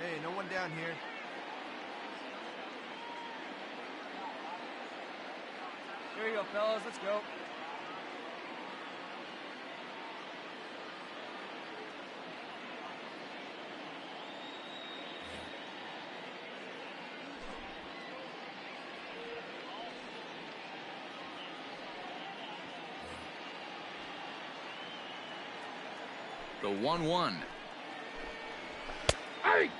Hey, no one down here. Here you go, fellas. Let's go. The 1-1. Hey!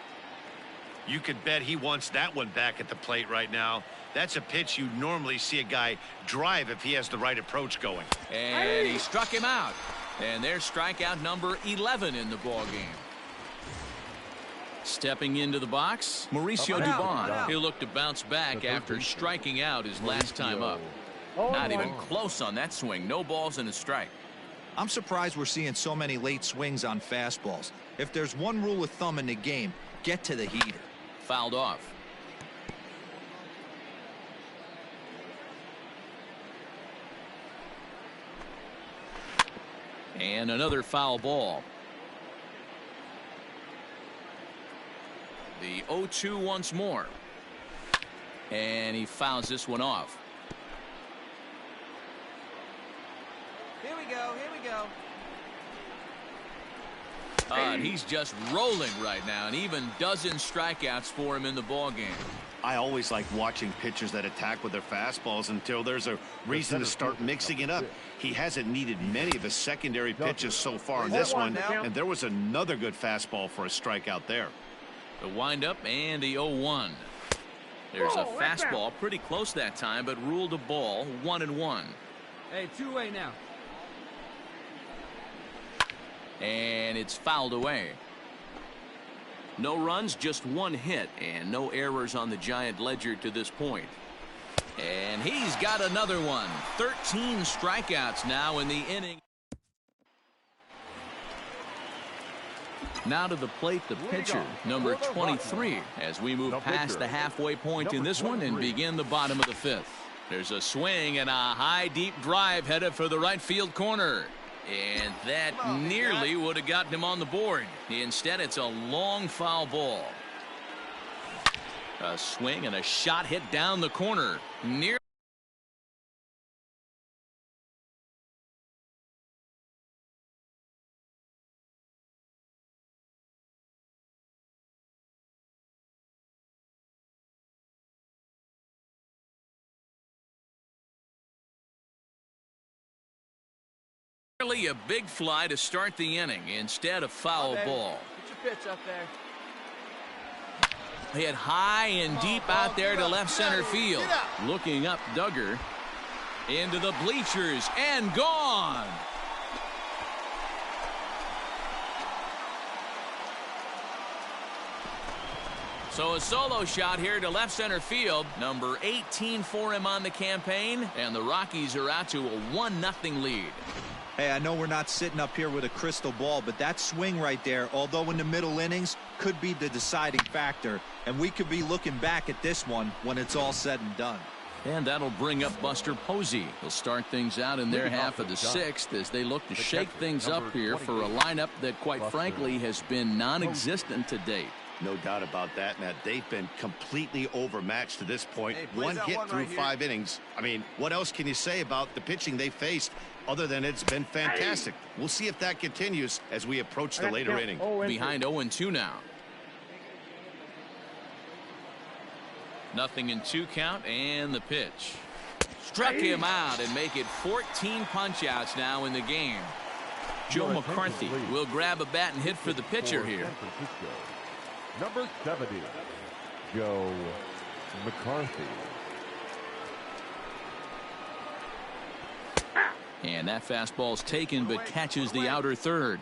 You could bet he wants that one back at the plate right now. That's a pitch you normally see a guy drive if he has the right approach going. And he struck him out. And there's strikeout number 11 in the ball game. Stepping into the box, Mauricio Dubon. He'll look to bounce back after striking out his last time up. Not even close on that swing. No balls and a strike. I'm surprised we're seeing so many late swings on fastballs. If there's one rule of thumb in the game, get to the heater. Fouled off. And another foul ball. The 0-2 once more. And he fouls this one off. Here we go. Here we go. And he's just rolling right now, and even dozen strikeouts for him in the ball game. I always like watching pitchers that attack with their fastballs until there's a reason to start mixing it up. He hasn't needed many of his secondary pitches so far in this one, and there was another good fastball for a strikeout there. The windup and the 0-1. There's a fastball pretty close that time, but ruled a ball. 1-1. Hey, two-way now. And it's fouled away. No runs, just one hit, and no errors on the Giant ledger to this point. And he's got another one. 13 strikeouts now in the inning. Now to the plate, the pitcher, number 23, as we move past the halfway point in this one and begin the bottom of the fifth. There's a swing and a high, deep drive headed for the right field corner. And that nearly would have gotten him on the board. Instead, it's a long foul ball. A swing and a shot hit down the corner. Near. A big fly to start the inning instead of foul ball. Get your pitch up there. Hit high and deep out there to left center field. Looking up, Duggar into the bleachers and gone. So a solo shot here to left center field. Number 18 for him on the campaign, and the Rockies are out to a 1-0 lead. Hey, I know we're not sitting up here with a crystal ball, but that swing right there, although in the middle innings, could be the deciding factor. And we could be looking back at this one when it's all said and done. And that'll bring up Buster Posey. He'll start things out in their half of the sixth as they look to shake things up here for a lineup that, quite frankly, has been non-existent to date. No doubt about that, Matt. They've been completely overmatched to this point. One hit through 5 innings. I mean, what else can you say about the pitching they faced other than it's been fantastic? We'll see if that continues as we approach the later inning. Behind 0-2 now. 0-2 count, and the pitch. Struck him out and make it 14 punch-outs now in the game. Joe McCarthy will grab a bat and hit for the pitcher here. Number 70, Joe McCarthy. And that fastball's taken but catches the outer third.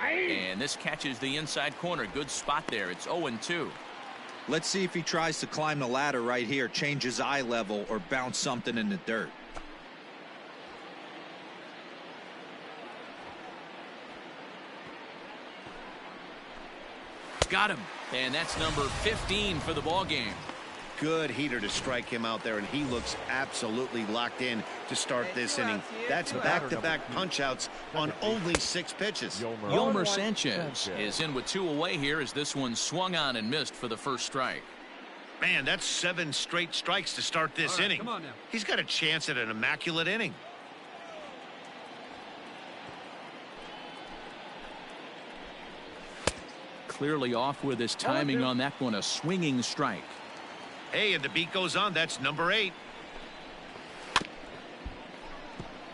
And this catches the inside corner. Good spot there. It's 0-2. Let's see if he tries to climb the ladder right here, change his eye level, or bounce something in the dirt. Got him. And that's number 15 for the ball game. good heater to strike him out there, and he looks absolutely locked in to start this inning. That's back-to-back punch-outs on only 6 pitches. Yolmer Sanchez is in with 2 away here as this one swung on and missed for the first strike. Man, that's 7 straight strikes to start this inning. Come on now. He's got a chance at an immaculate inning. Clearly off with his timing on that one, a swinging strike. Hey, and the beat goes on. That's number 8.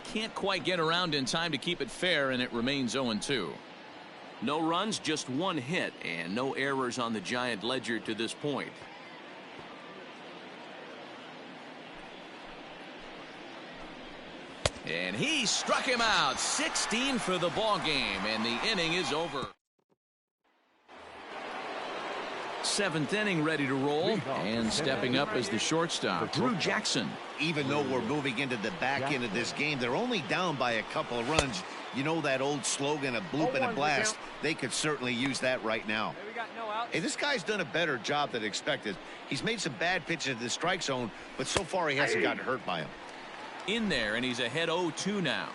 Can't quite get around in time to keep it fair, and it remains 0-2. No runs, just 1 hit, and no errors on the Giant ledger to this point. And he struck him out. 16 for the ball game, and the inning is over. 7th inning ready to roll, and stepping up as the shortstop, Drew Jackson. Even though we're moving into the back end of this game, they're only down by a couple of runs. You know that old slogan, a bloop and a blast? They could certainly use that right now. Hey, this guy's done a better job than expected. He's made some bad pitches in the strike zone, but so far he hasn't gotten hurt by him. In there, and he's ahead 0-2 now.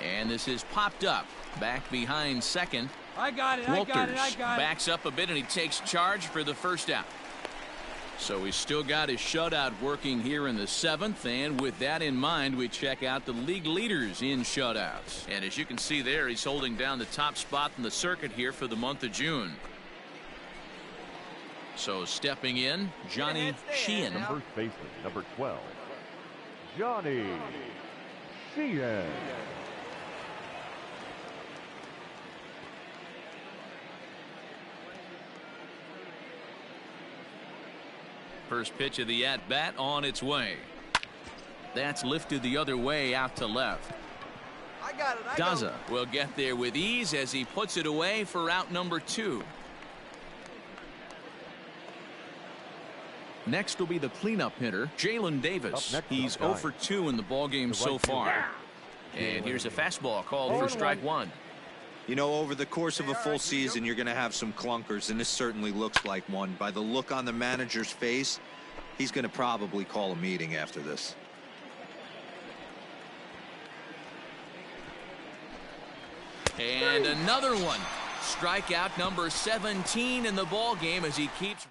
And this is popped up. Back behind second. I got it. Walters I got it. backs up a bit, and he takes charge for the first out. So he's still got his shutout working here in the 7th, and with that in mind, we check out the league leaders in shutouts. And as you can see there, he's holding down the top spot in the circuit here for the month of June. So stepping in, Johnny Sheehan. First baseman, number 12, Johnny Sheehan. First pitch of the at-bat on its way. That's lifted the other way out to left. I got it. Daza will get there with ease as he puts it away for out number 2. Next will be the cleanup hitter, Jalen Davis. He's 0 for 2 in the ballgame so far. And here's a fastball called for strike 1. You know, over the course of a full season, you're going to have some clunkers, and this certainly looks like one. By the look on the manager's face, he's going to probably call a meeting after this. And another one. Strikeout number 17 in the ballgame as he keeps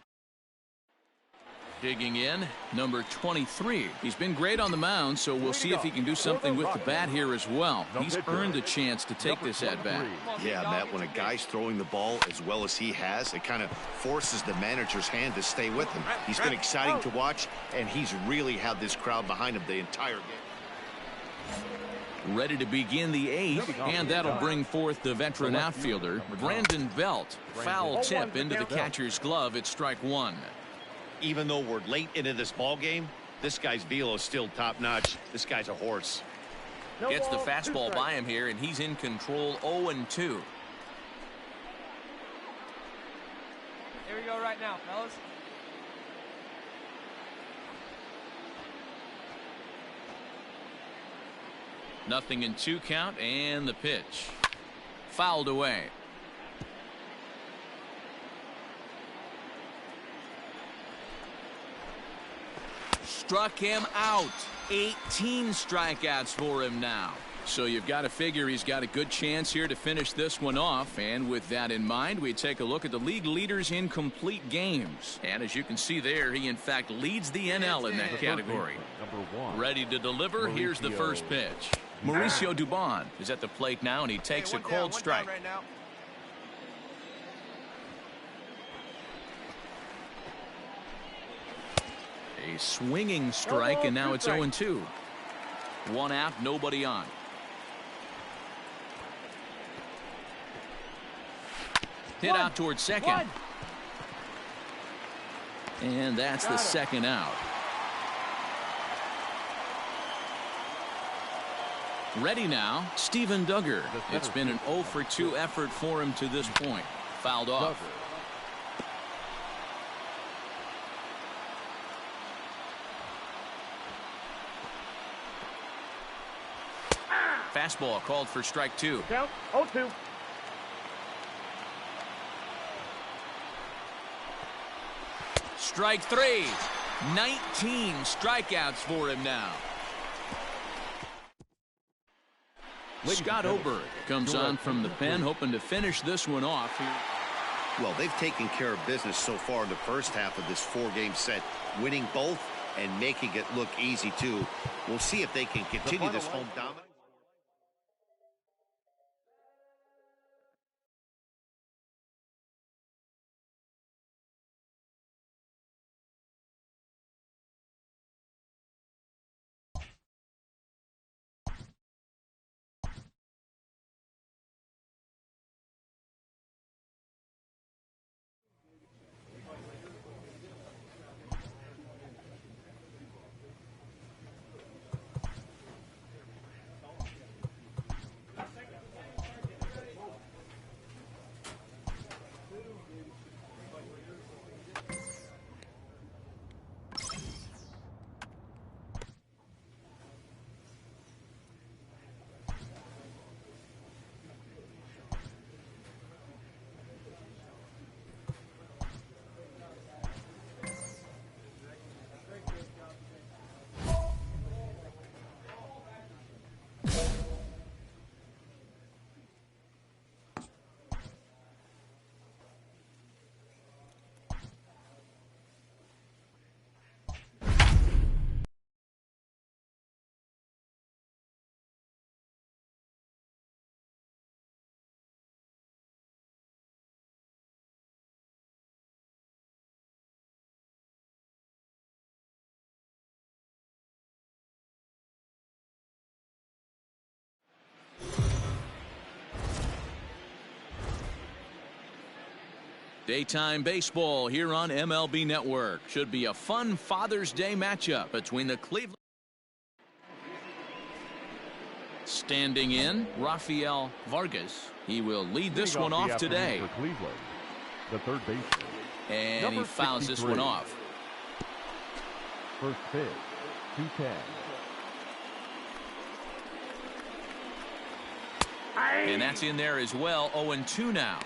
digging in. Number 23. He's been great on the mound, so we'll see if he can do something with the bat here as well. He's earned a chance to take this at bat. Yeah, Matt, when a guy's throwing the ball as well as he has, it kind of forces the manager's hand to stay with him. He's been exciting to watch, and he's really had this crowd behind him the entire game. Ready to begin the 8th, and that'll bring forth the veteran outfielder, Brandon Belt. Foul tip into the catcher's glove at strike 1. Even though we're late into this ball game, this guy's velo is still top-notch. This guy's a horse. Gets the fastball by him here, and he's in control 0-2. Here we go right now, fellas. Nothing in 2 count, and the pitch. Fouled away. Struck him out. 18 strikeouts for him now. So you've got to figure he's got a good chance here to finish this one off. And with that in mind, we take a look at the league leaders in complete games. And as you can see there, he in fact leads the NL in that category. Number 1. Ready to deliver. Here's the first pitch. Mauricio Dubon is at the plate now, and he takes a cold strike. Right now. A swinging strike, and now it's 0-2. 1 out, nobody on. Hit out towards second. And that's the second out. Ready now, Steven Duggar. It's been an 0 for 2 effort for him to this point. Fouled off. Fastball called for strike 2. Count 0-2. Strike 3. 19 strikeouts for him now. Scott Oberg comes on from the pen, hoping to finish this one off. Well, they've taken care of business so far in the first half of this 4-game set, winning both and making it look easy, too. We'll see if they can continue this home dominance. Daytime baseball here on MLB Network. Should be a fun Father's Day matchup between the Cleveland. Standing in, Rafael Vargas. He will lead this one off today. For Cleveland, the third baseman. And Number he fouls this 63. one off. First pitch, 2-10. And that's in there as well. 0-2 now.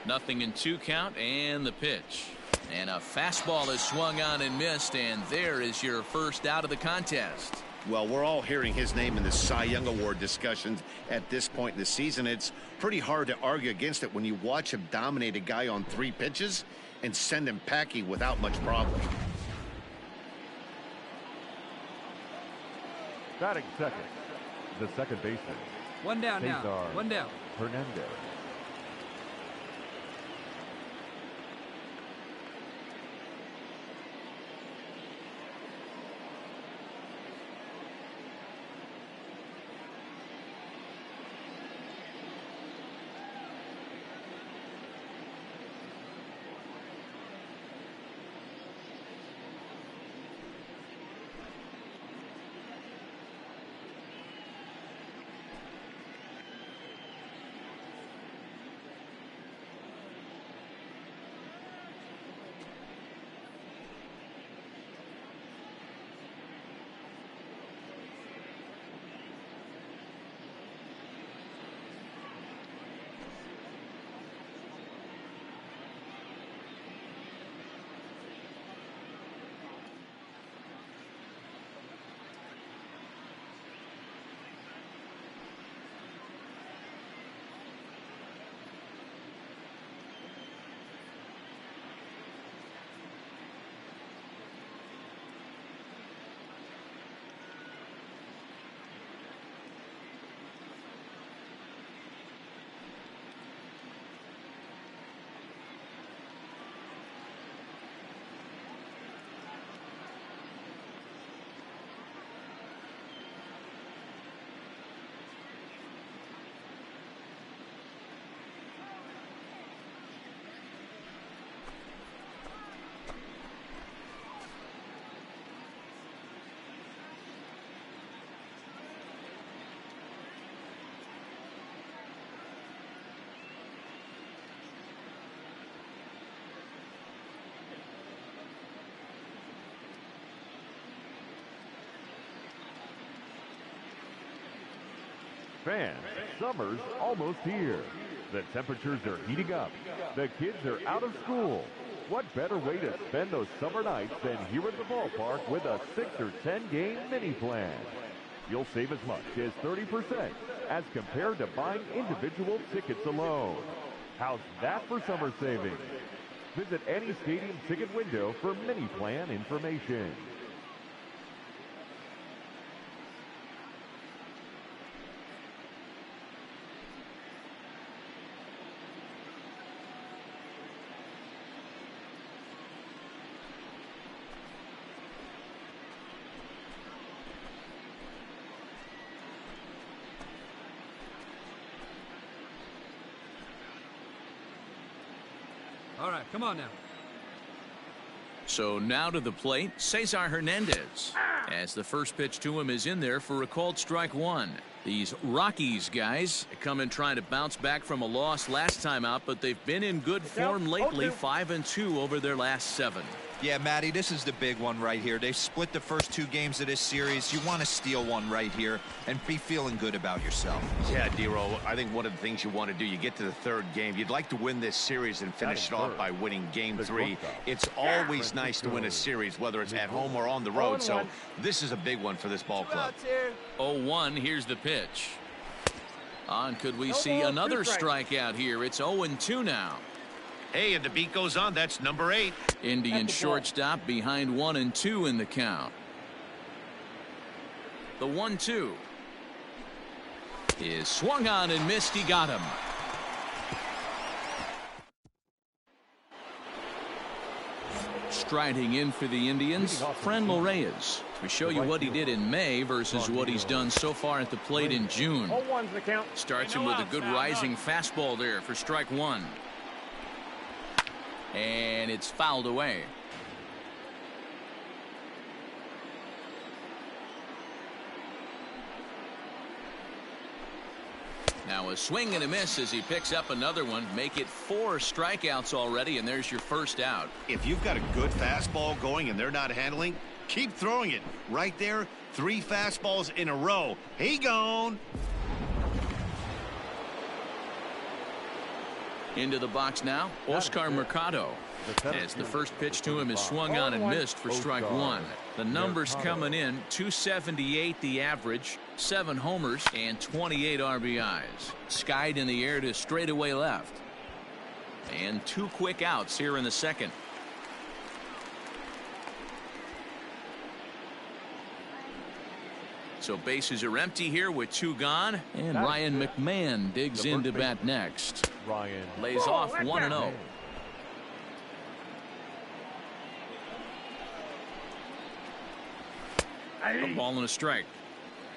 Nothing in 2 count, and the pitch. And a fastball is swung on and missed, and there is your first out of the contest. Well, we're all hearing his name in the Cy Young Award discussions at this point in the season. It's pretty hard to argue against it when you watch him dominate a guy on 3 pitches and send him packing without much problem. Batting second, the second baseman. One down now. Cesar One down. Hernandez. fans, summer's almost here. The temperatures are heating up. The kids are out of school. What better way to spend those summer nights than here at the ballpark with a 6 or 10 game mini plan? You'll save as much as 30% as compared to buying individual tickets alone. How's that for summer savings? Visit any stadium ticket window for mini plan information. All right, come on now. So now to the plate, Cesar Hernandez. As the first pitch to him is in there for a called strike one. These Rockies guys come in trying to bounce back from a loss last time out, but they've been in good form lately, 5-2 over their last 7. Yeah, Matty, this is the big one right here. They've split the first 2 games of this series. You want to steal one right here and be feeling good about yourself. Yeah, Dero, I think one of the things you want to do, you get to the 3rd game, you'd like to win this series and finish it off by winning game 3. It's always nice to win a series, whether it's at home or on the road, so this is a big one for this ball club. 0-1, here's the pitch. And could we see another strikeout here? It's 0-2 now. Hey, and the beat goes on. That's number 8. Indian shortstop behind 1-2 in the count. The 1-2 is swung on and missed. He got him. Striding in for the Indians, Franmil Reyes, to show you what he did in May versus what he's done so far at the plate in June. Starts him with a good rising fastball there for strike 1. And it's fouled away. Now a swing and a miss as he picks up another one. Make it 4 strikeouts already, and there's your first out. If you've got a good fastball going and they're not handling, keep throwing it. Right there, 3 fastballs in a row. He gone. Into the box now, Oscar Mercado. As the first pitch to him is swung on and missed for strike 1. The numbers coming in, 278 the average, 7 homers and 28 RBIs. Skied in the air to straightaway left. And 2 quick outs here in the 2nd. So bases are empty here with 2 gone, and Ryan McMahon digs in to bat next. Ryan Lays off 1-0. A ball and a strike.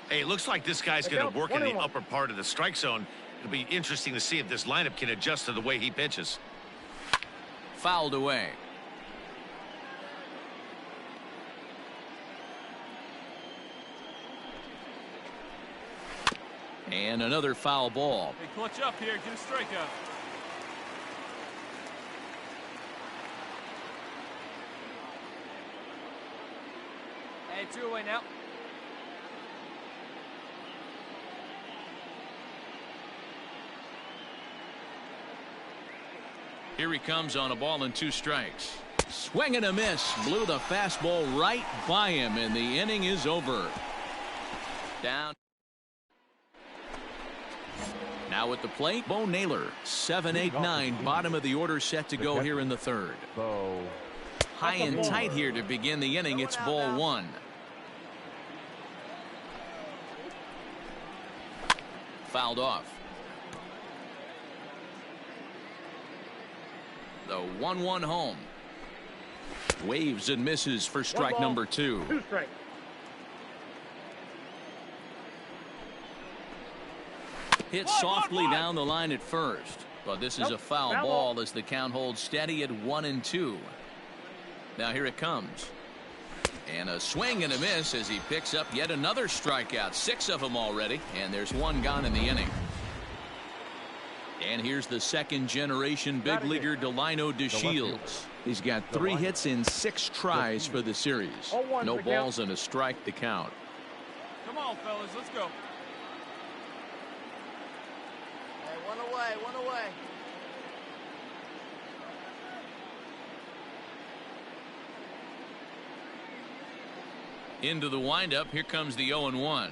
Hey, looks like this guy's going to work in the upper part of the strike zone. It'll be interesting to see if this lineup can adjust to the way he pitches. Fouled away. And another foul ball. Hey, clutch up here. Get a strikeout. Hey, 2 away now. Here he comes on a ball and 2 strikes. Swing and a miss. Blew the fastball right by him, and the inning is over. Down. Now at the plate, Bo Naylor, 7-8-9, bottom of the order, set to go here in the 3rd. High and tight here to begin the inning. It's ball 1. Fouled off. The 1-1 home. Waves and misses for strike number 2. 2 strikes. Hit softly down the line at first, but this is a foul ball as the count holds steady at 1-2. Now here it comes. And a swing and a miss as he picks up yet another strikeout. 6 of them already, and there's 1 gone in the inning. And here's the 2nd generation big leaguer Delino DeShields. He's got 3 hits in 6 tries for the series. No balls and a strike to count. Come on, fellas, let's go. One away. Into the windup. Here comes the 0-1.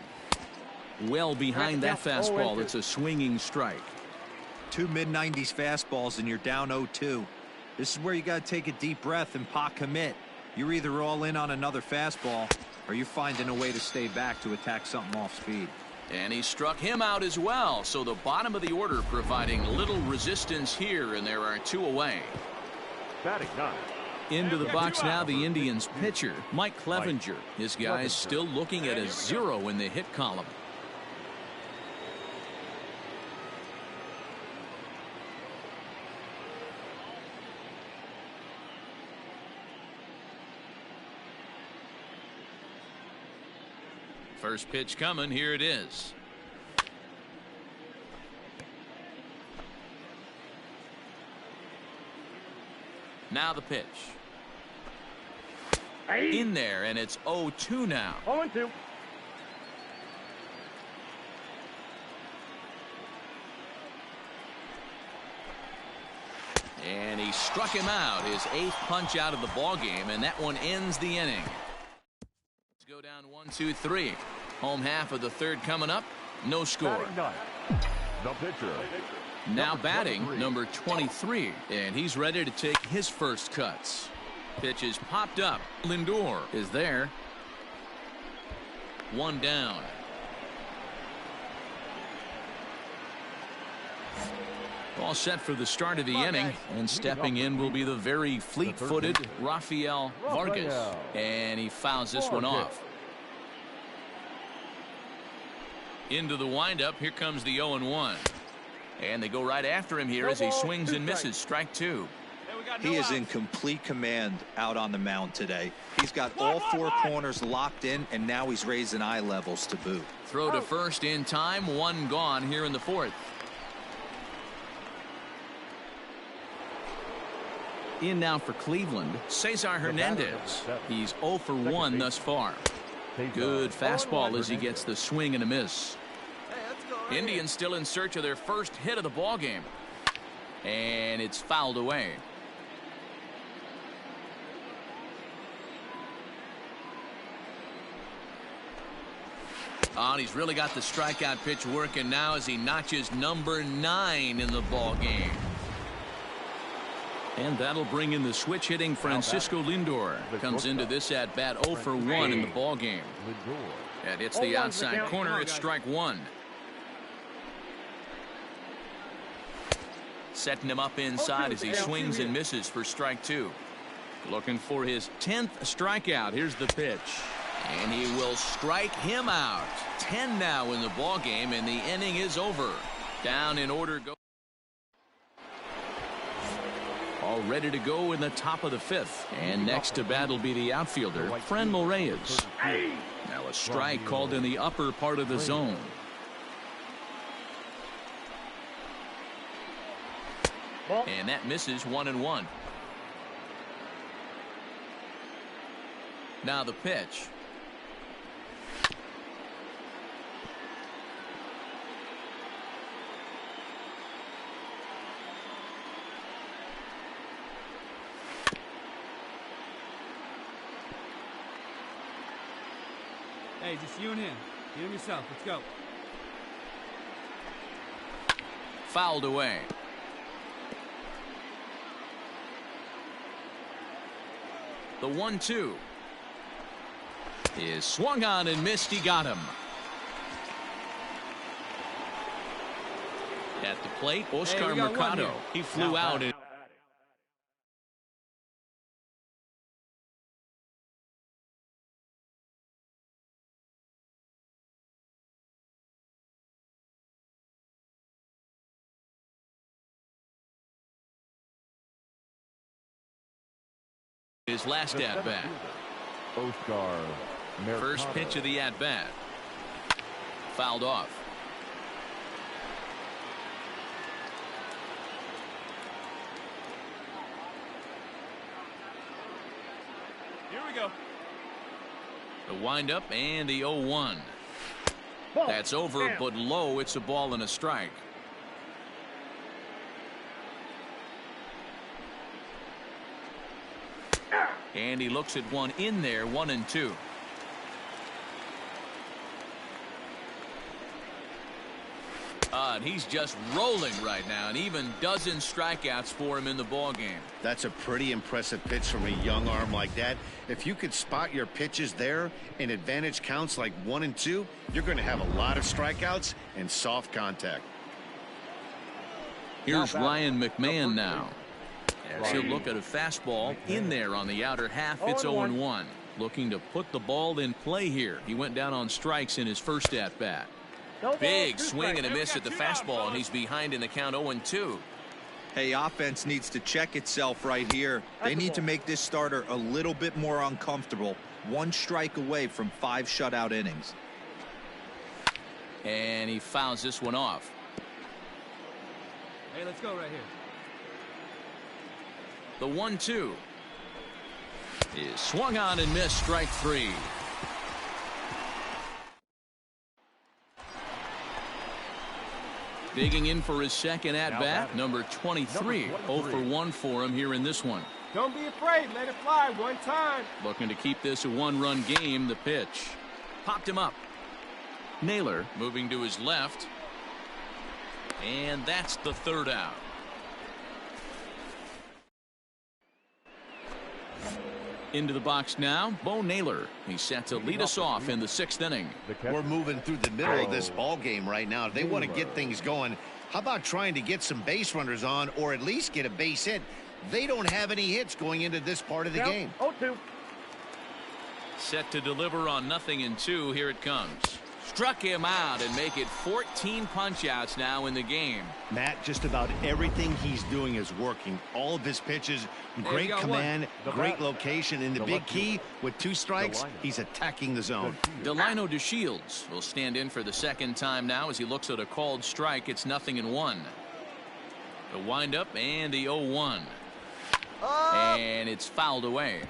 Well behind that fastball. It's a swinging strike. Two mid-90s fastballs and you're down 0-2. This is where you got to take a deep breath and pot commit. You're either all in on another fastball or you're finding a way to stay back to attack something off speed. And he struck him out as well. So the bottom of the order providing little resistance here, and there are two away. Batting ninth. Into the box now, the Indians pitcher, Mike Clevenger. His guys still looking at a 0 in the hit column. First pitch coming. Here it is. Now the pitch. In there, and it's 0-2 now. 0-2. And he struck him out. His 8th punch out of the ball game, and that one ends the inning. Let's go down 1-2-3. Home half of the third coming up. No score. The pitcher. Now batting, number 23, and he's ready to take his first cuts. Pitch is popped up. Lindor is there. One down. All set for the start of the inning, and stepping in will be the very fleet-footed Rafael Vargas, and he fouls this one off. Into the windup. Here comes the 0-1. And they go right after him here as he swings and misses. Strike two. He is in complete command out on the mound today. He's got all four corners locked in, and now he's raising eye levels to boot. Throw to first in time. One gone here in the fourth. In now for Cleveland, Cesar Hernandez. He's 0 for 1 thus far. Good fastball as he gets the swing and a miss. Indians still in search of their first hit of the ball game, and it's fouled away. Oh, and he's really got the strikeout pitch working now as he notches number 9 in the ball game. And that'll bring in the switch hitting Francisco Lindor. Comes into this at bat 0 for 1 in the ball game. And it's the outside corner. It's strike one. Setting him up inside as he swings and misses for strike two. Looking for his 10th strikeout. Here's the pitch. And he will strike him out. 10 now in the ball game, and the inning is over. Down in order go. All ready to go in the top of the fifth. And next to bat will be the outfielder, Franmil Reyes. Now a strike called in the upper part of the zone. And that misses 1-1. Now the pitch. Hey, just you and him. You and yourself. Let's go. Fouled away. The 1-2 is swung on and missed. He got him. At the plate, Oscar Mercado. He flew out. His last at bat. Oscar Mercado. First pitch of the at bat. Fouled off. Here we go. The windup and the 0-1. That's over, but low. It's a ball and a strike. And he looks at one in there, 1-2. And he's just rolling right now, and even dozens strikeouts for him in the ball game. That's a pretty impressive pitch from a young arm like that. If you could spot your pitches there in advantage counts like 1-2, you're going to have a lot of strikeouts and soft contact. Here's Ryan McMahon now. As he'll look at a fastball in there on the outer half. It's 0-1. Looking to put the ball in play here. He went down on strikes in his first at bat. Big swing and a miss at the fastball, and he's behind in the count 0-2. Hey, offense needs to check itself right here. They need to make this starter a little bit more uncomfortable. 1 strike away from 5 shutout innings. And he fouls this one off. Hey, let's go right here. The 1-2 is swung on and missed, strike 3. Digging in for his second at-bat, number 23. 0 for 1 for him here in this one. Don't be afraid. Let it fly one time. Looking to keep this a 1-run game. The pitch. Popped him up. Naylor moving to his left. And that's the 3rd out. Into the box now, Bo Naylor. He's set to lead us off in the 6th inning. We're moving through the middle of this ball game right now. They want to get things going. How about trying to get some base runners on, or at least get a base hit? They don't have any hits going into this part of the game. 0-2. Set to deliver on 0-2. Here it comes. Struck him out and make it 14 punch-outs now in the game. Matt, just about everything he's doing is working. All of his pitches, great command, great location, and the big key with 2 strikes, he's attacking the zone. Delino DeShields will stand in for the 2nd time now as he looks at a called strike. It's 0-1. The windup and the 0-1. And it's fouled away.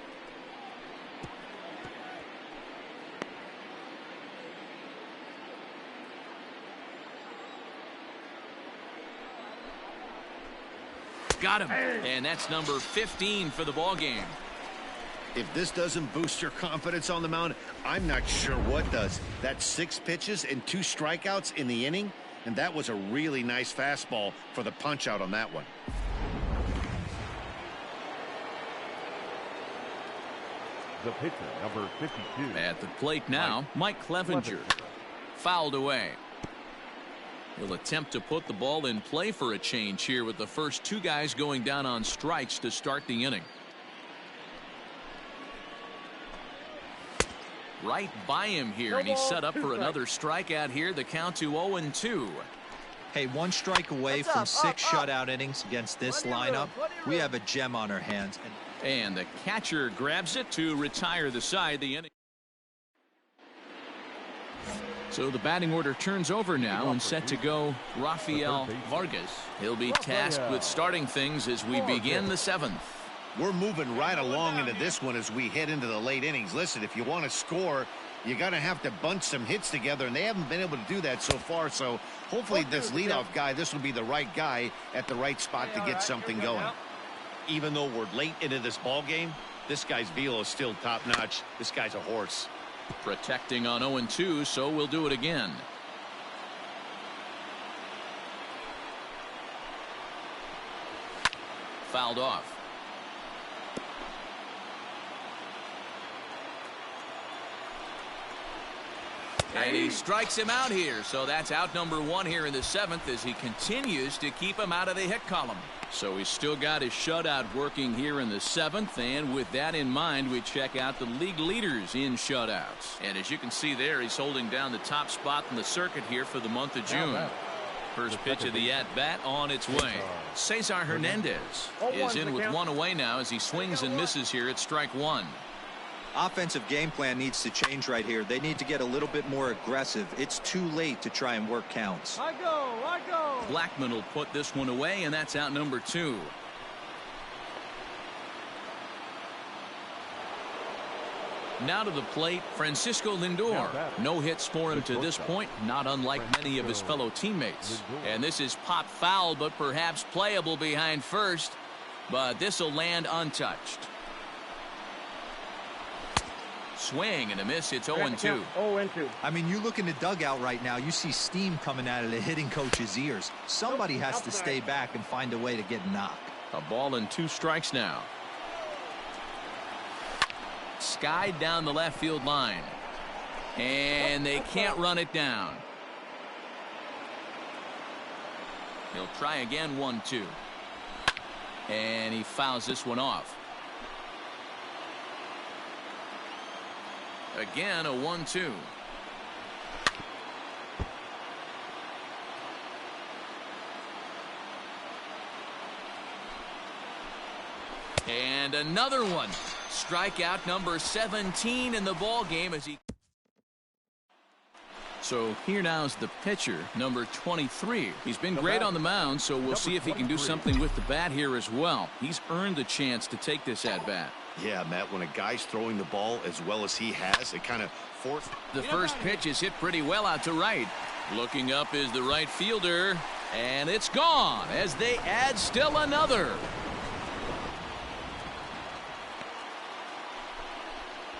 Got him. And that's number 15 for the ball game. If this doesn't boost your confidence on the mound, I'm not sure what does. That's 6 pitches and 2 strikeouts in the inning, and that was a really nice fastball for the punch out on that one. The pitcher, number 52. At the plate now, Mike Clevenger. Fouled away. Will attempt to put the ball in play for a change here with the first 2 guys going down on strikes to start the inning. Right by him here, and he's set up for another strikeout here. The count to 0-2. Hey, 1 strike away from 6 shutout innings against this lineup. We have a gem on our hands. And the catcher grabs it to retire the side. The inning. So the batting order turns over now, and set to go Rafael Vargas. He'll be tasked with starting things as we begin the 7th. We're moving right along into this one as we head into the late innings. Listen, if you want to score, you're going to have to bunch some hits together, and they haven't been able to do that so far. So hopefully this leadoff guy, this will be the right guy at the right spot to get something going. Even though we're late into this ball game, this guy's velo is still top-notch. This guy's a horse. Protecting on 0-2, so we'll do it again. Fouled off. And he strikes him out here, so that's out number 1 here in the 7th as he continues to keep him out of the hit column. So he's still got his shutout working here in the 7th, and with that in mind, we check out the league leaders in shutouts. And as you can see there, he's holding down the top spot in the circuit here for the month of June. First pitch of the at-bat on its way. Cesar Hernandez is in with 1 away now as he swings and misses here at strike 1. Offensive game plan needs to change right here. They need to get a little bit more aggressive. It's too late to try and work counts. I go. Blackman will put this one away, and that's out number 2. Now to the plate, Francisco Lindor. No hits for him to this point, not unlike many of his fellow teammates. And this is pop foul, but perhaps playable behind first. But this will land untouched. Swing and a miss. It's 0-2. 0-2. I mean, you look in the dugout right now, you see steam coming out of the hitting coach's ears. Somebody has to stay back and find a way to get knocked. A ball and 2 strikes now. Skied down the left field line. And they can't run it down. He'll try again, 1-2. And he fouls this one off. Again, a 1-2. And another one. Strikeout number 17 in the ball game as he. So here now is the pitcher, number 23. He's been great on the mound, so we'll see if he can do something with the bat here as well. He's earned the chance to take this at bat. Yeah, Matt, when a guy's throwing the ball as well as he has, it kind of forced. The first pitch is hit pretty well out to right. Looking up is the right fielder, and it's gone as they add still another.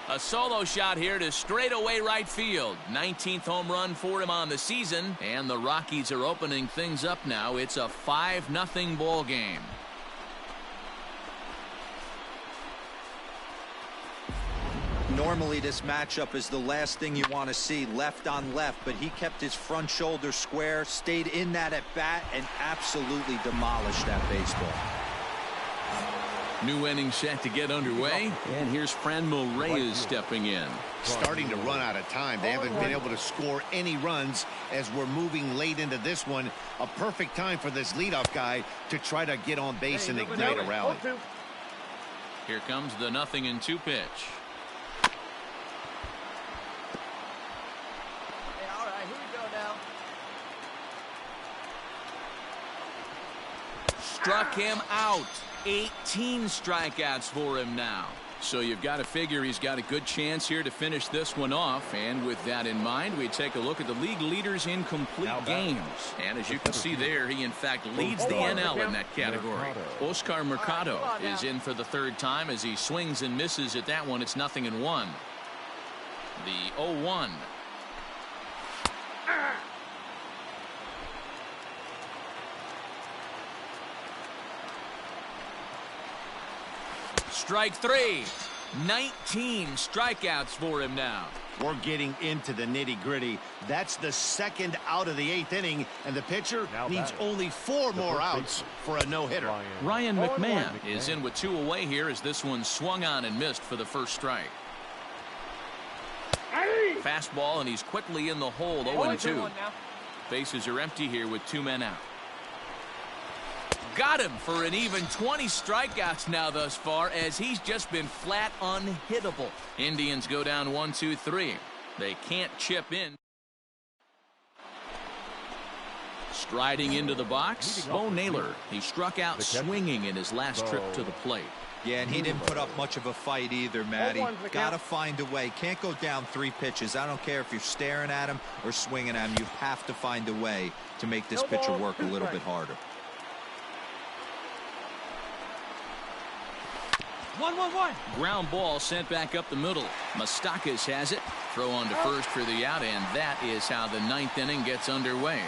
A solo shot here to straightaway right field. 19th home run for him on the season, and the Rockies are opening things up now. It's a 5-0 ball game. Normally this matchup is the last thing you want to see, left on left, but he kept his front shoulder square, stayed in that at bat, and absolutely demolished that baseball. New inning set to get underway, and here's Franmil Reyes stepping in. Starting to run out of time. They haven't been able to score any runs as we're moving late into this one. A perfect time for this leadoff guy to try to get on base and ignite a rally. Here comes the 0-2 pitch. Struck him out. 18 strikeouts for him now. So you've got to figure he's got a good chance here to finish this one off. And with that in mind, we take a look at the league leaders in complete games. And as you can see there, he in fact leads the NL in that category. Oscar Mercado is in for the 3rd time as he swings and misses at that one. It's 0-1. The 0-1. Strike 3. 19 strikeouts for him now. We're getting into the nitty-gritty. That's the 2nd out of the 8th inning, and the pitcher needs only 4 more outs for a no-hitter. Ryan McMahon is in with 2 away here as this one swung on and missed for the first strike. Fastball, and he's quickly in the hole. 0-2. Bases are empty here with 2 men out. Got him for an even 20 strikeouts now thus far as he's just been flat unhittable. Indians go down 1-2-3. They can't chip in. Striding into the box, Bo Naylor. He struck out swinging in his last trip to the plate. Yeah, and he didn't put up much of a fight either, Matty. Got to find a way. Can't go down 3 pitches. I don't care if you're staring at him or swinging at him. You have to find a way to make this pitcher work a little bit harder. 1-1-1. Ground ball sent back up the middle. Moustakas has it. Throw on to first for the out, and that is how the 9th inning gets underway.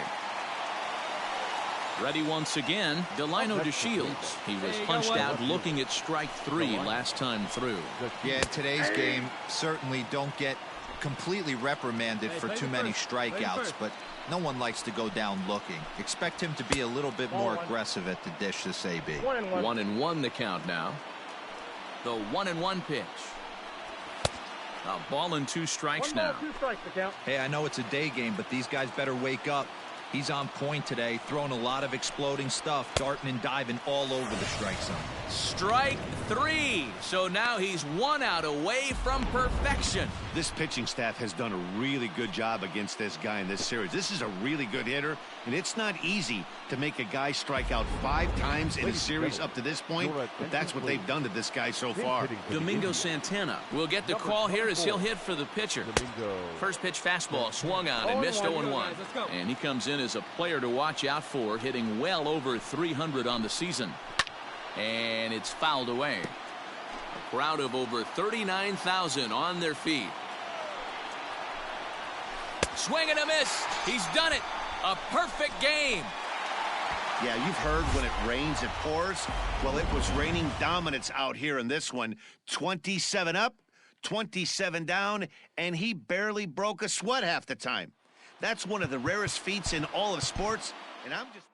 Ready once again, Delino DeShields. He was punched out looking at strike 3 last time through. Yeah, today's game certainly don't get completely reprimanded for too many strikeouts, but no one likes to go down looking. Expect him to be a little bit more aggressive at the dish this AB. 1-1 the count now. The 1-1 pitch. A ball and 2 strikes now. 2 strikes the count. Hey, I know it's a day game, but these guys better wake up. He's on point today, throwing a lot of exploding stuff, darting and diving all over the strike zone. Strike 3. So now he's 1 out away from perfection. This pitching staff has done a really good job against this guy in this series. This is a really good hitter, and it's not easy to make a guy strike out 5 times in a series up to this point, but that's what they've done to this guy so far. Domingo Santana will get the call here as he'll hit for the pitcher. First pitch fastball swung on and missed 0-1. And he comes in as a player to watch out for, hitting well over 300 on the season. And it's fouled away. crowd of over 39,000 on their feet. Swing and a miss. He's done it. A perfect game. Yeah, you've heard when it rains, it pours. Well, it was raining dominance out here in this one. 27 up, 27 down, and he barely broke a sweat half the time. That's one of the rarest feats in all of sports, and I'm just...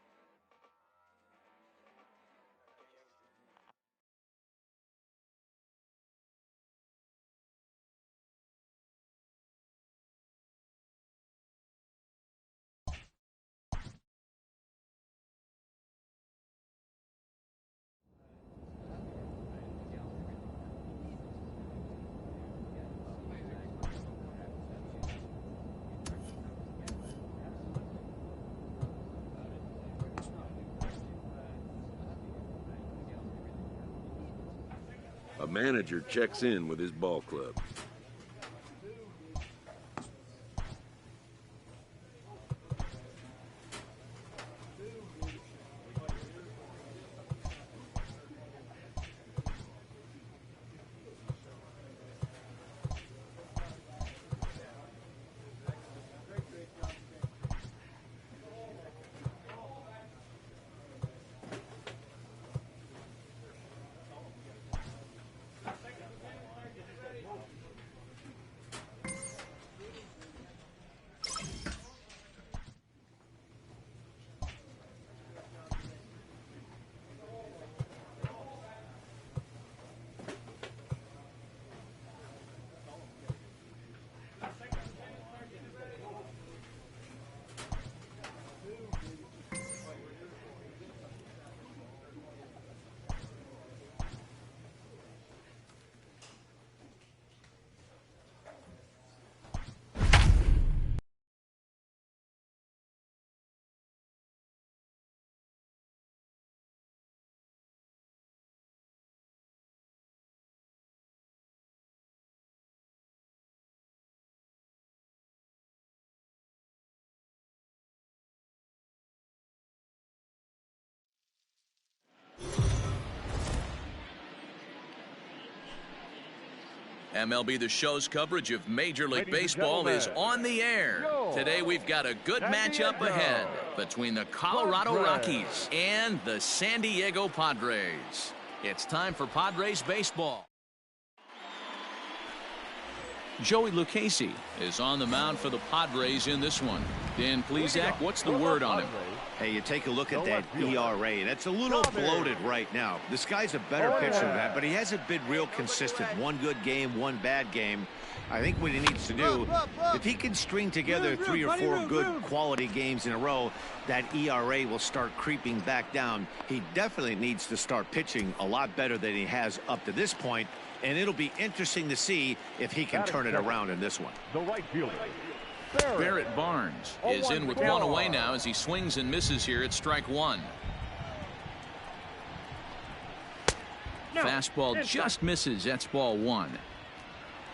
A manager checks in with his ball club. MLB The Show's coverage of Major League Baseball is on the air. Today we've got a good matchup ahead between the Colorado Rockies and the San Diego Padres. It's time for Padres baseball. Joey Lucchesi is on the mound for the Padres in this one. Dan Plesac, what's the word on him? Hey, you take a look at that ERA, and it's a little bloated right now. This guy's a better pitcher than that, but he hasn't been real consistent. One good game, one bad game. I think what he needs to do, if he can string together 3 or 4 good quality games in a row, that ERA will start creeping back down. He definitely needs to start pitching a lot better than he has up to this point, and it'll be interesting to see if he can turn it around in this one. The right fielder, Barrett Barnes is in with one away now as he swings and misses here at strike one. Fastball just misses. That's ball one.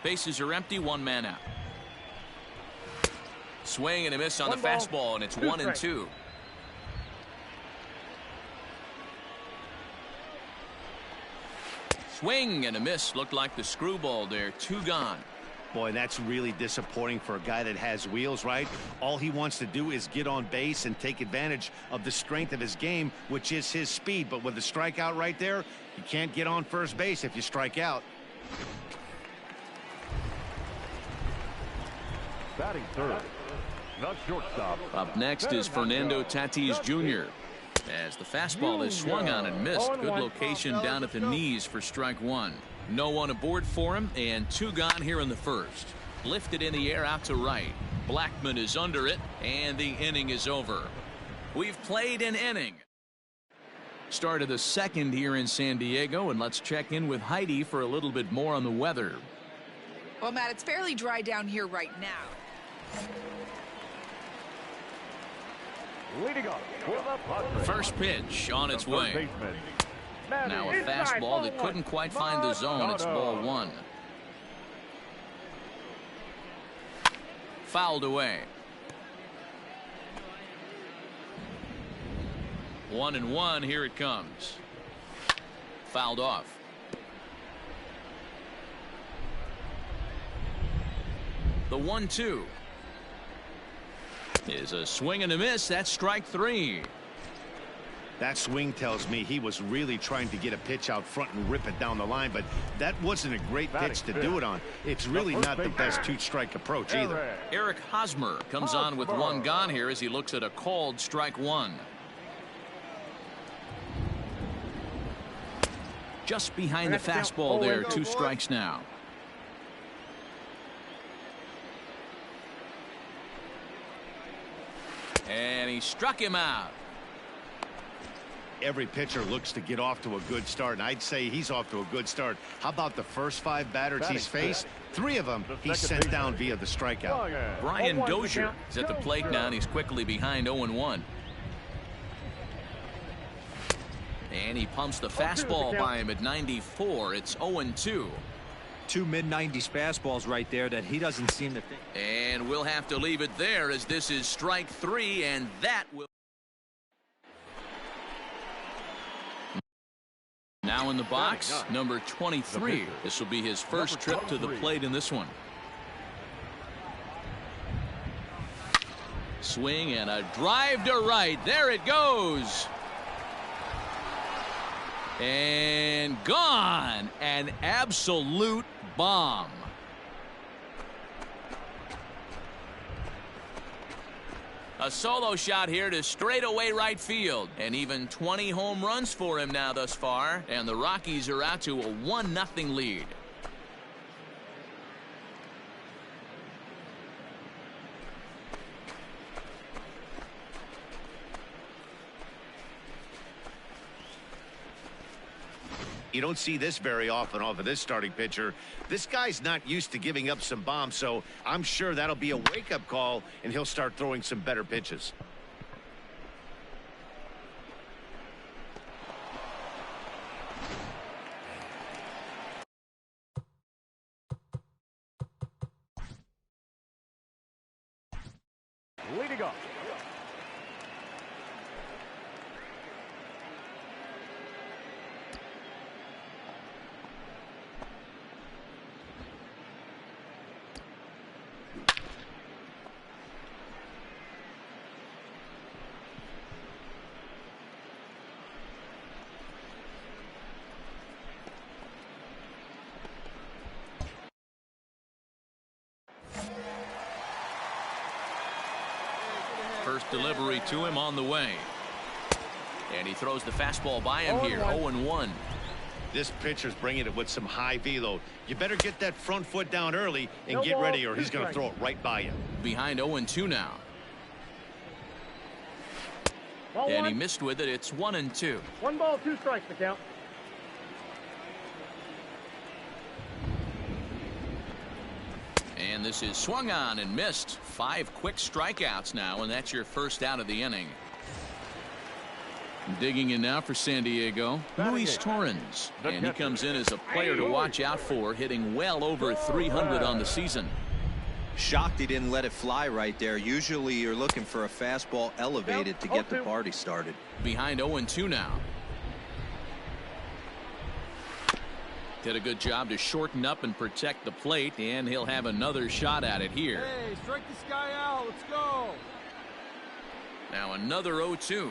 Bases are empty, one man out. Swing and a miss on the fastball, and it's 1-2. Swing and a miss. Looked like the screwball there. 2 gone. Boy, that's really disappointing for a guy that has wheels, right? All he wants to do is get on base and take advantage of the strength of his game, which is his speed. But with the strikeout right there, you can't get on first base if you strike out. batting third. The shortstop. Up next is Fernando Tatis Jr. as the fastball is swung on and missed. Good location down at the knees for strike one. No one aboard for him, and 2 gone here in the first. Lifted in the air out to right. Blackman is under it, and the inning is over. We've played an inning. Start of the second here in San Diego, and let's check in with Heidi for a little bit more on the weather. Well, Matt, it's fairly dry down here right now. Leading up for the Padres. First pitch on its way. Now a fastball that couldn't quite find the zone. It's ball one. Fouled away. 1-1. Here it comes. Fouled off. The 1-2 is a swing and a miss. That's strike 3. That swing tells me he was really trying to get a pitch out front and rip it down the line, but that wasn't a great pitch to do it on. It's really not the best two-strike approach either. Eric Hosmer comes on with one gone here as he looks at a called strike 1. Just behind the fastball there, 2 strikes now. And he struck him out. Every pitcher looks to get off to a good start, and I'd say he's off to a good start. How about the first 5 batters he's faced? 3 of them he's sent down via the strikeout. Brian Dozier is at the plate now, and he's quickly behind 0-1. And he pumps the fastball by him at 94. It's 0-2. 2 mid-90s fastballs right there that he doesn't seem to think. And we'll have to leave it there as this is strike 3, and that will. Now in the box, number 23. This will be his first trip to the plate in this one. Swing and a drive to right. There it goes. And gone. An absolute bomb. A solo shot here to straightaway right field. And even 20 home runs for him now thus far. And the Rockies are out to a 1-0 lead. You don't see this very often off of this starting pitcher. This guy's not used to giving up some bombs, so I'm sure that'll be a wake-up call, and he'll start throwing some better pitches. Leading off. First delivery to him on the way. And he throws the fastball by him here. 0-1. This pitcher's bringing it with some high velo. You better get that front foot down early and get ready, or he's going to throw it right by you. Behind 0-2 now. And he missed with it. It's 1-2. 1 ball, 2 strikes to count. And this is swung on and missed. 5 quick strikeouts now, and that's your first out of the inning. Digging in now for San Diego, Luis Torrens. And he comes in as a player to watch out for, hitting well over 300 on the season. Shocked he didn't let it fly right there. Usually you're looking for a fastball elevated to get the party started. Behind 0-2 now. Did a good job to shorten up and protect the plate, and he'll have another shot at it here. Hey, strike this guy out. Let's go. Now another 0-2.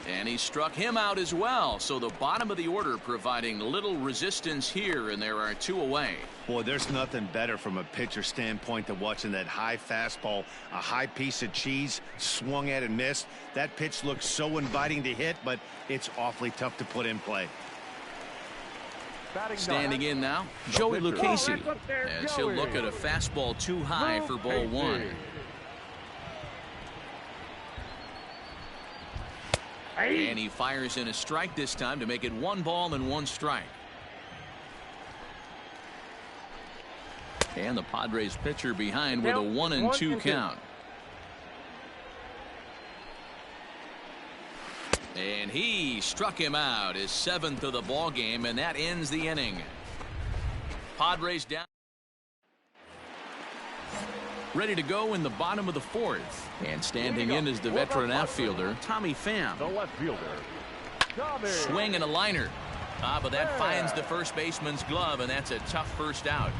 And he struck him out as well. So the bottom of the order providing little resistance here, and there are 2 away. Boy, there's nothing better from a pitcher standpoint than watching that high fastball, a high piece of cheese, swung at and missed. That pitch looks so inviting to hit, but it's awfully tough to put in play. Standing in now, Joey Lucchesi, as he'll look at a fastball too high for ball 1. And he fires in a strike this time to make it 1 ball and 1 strike. And the Padres pitcher behind with a 1-2 count. And he struck him out, his 7th of the ball game, and that ends the inning. Padres down. Ready to go in the bottom of the 4th. And standing in is the veteran outfielder, Tommy Pham. The left fielder, Tommy. Swing and a liner. But that finds the first baseman's glove, and that's a tough first out.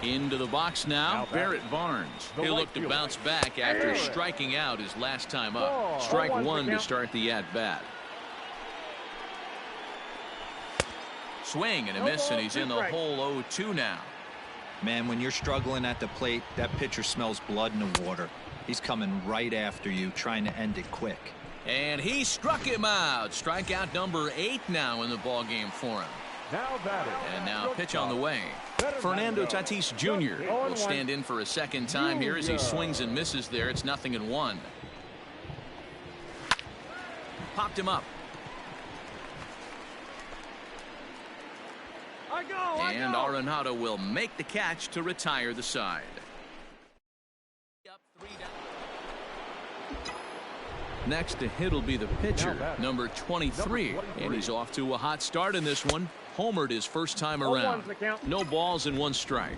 Into the box now, Barrett Barnes. He'll look to bounce back after striking out his last time up. Strike one to start the at-bat. Swing and a miss, and he's in the hole 0-2 now. Man, when you're struggling at the plate, that pitcher smells blood in the water. He's coming right after you, trying to end it quick. And he struck him out. Strikeout number 8 now in the ball game for him. And now pitch on the way. Fernando Tatis Jr. will stand in for a second time here as he swings and misses there. It's 0-1. Popped him up. And Arenado will make the catch to retire the side. Next to hit will be the pitcher, number 23, and he's off to a hot start in this one. Homered his first time around. No balls and 1 strike.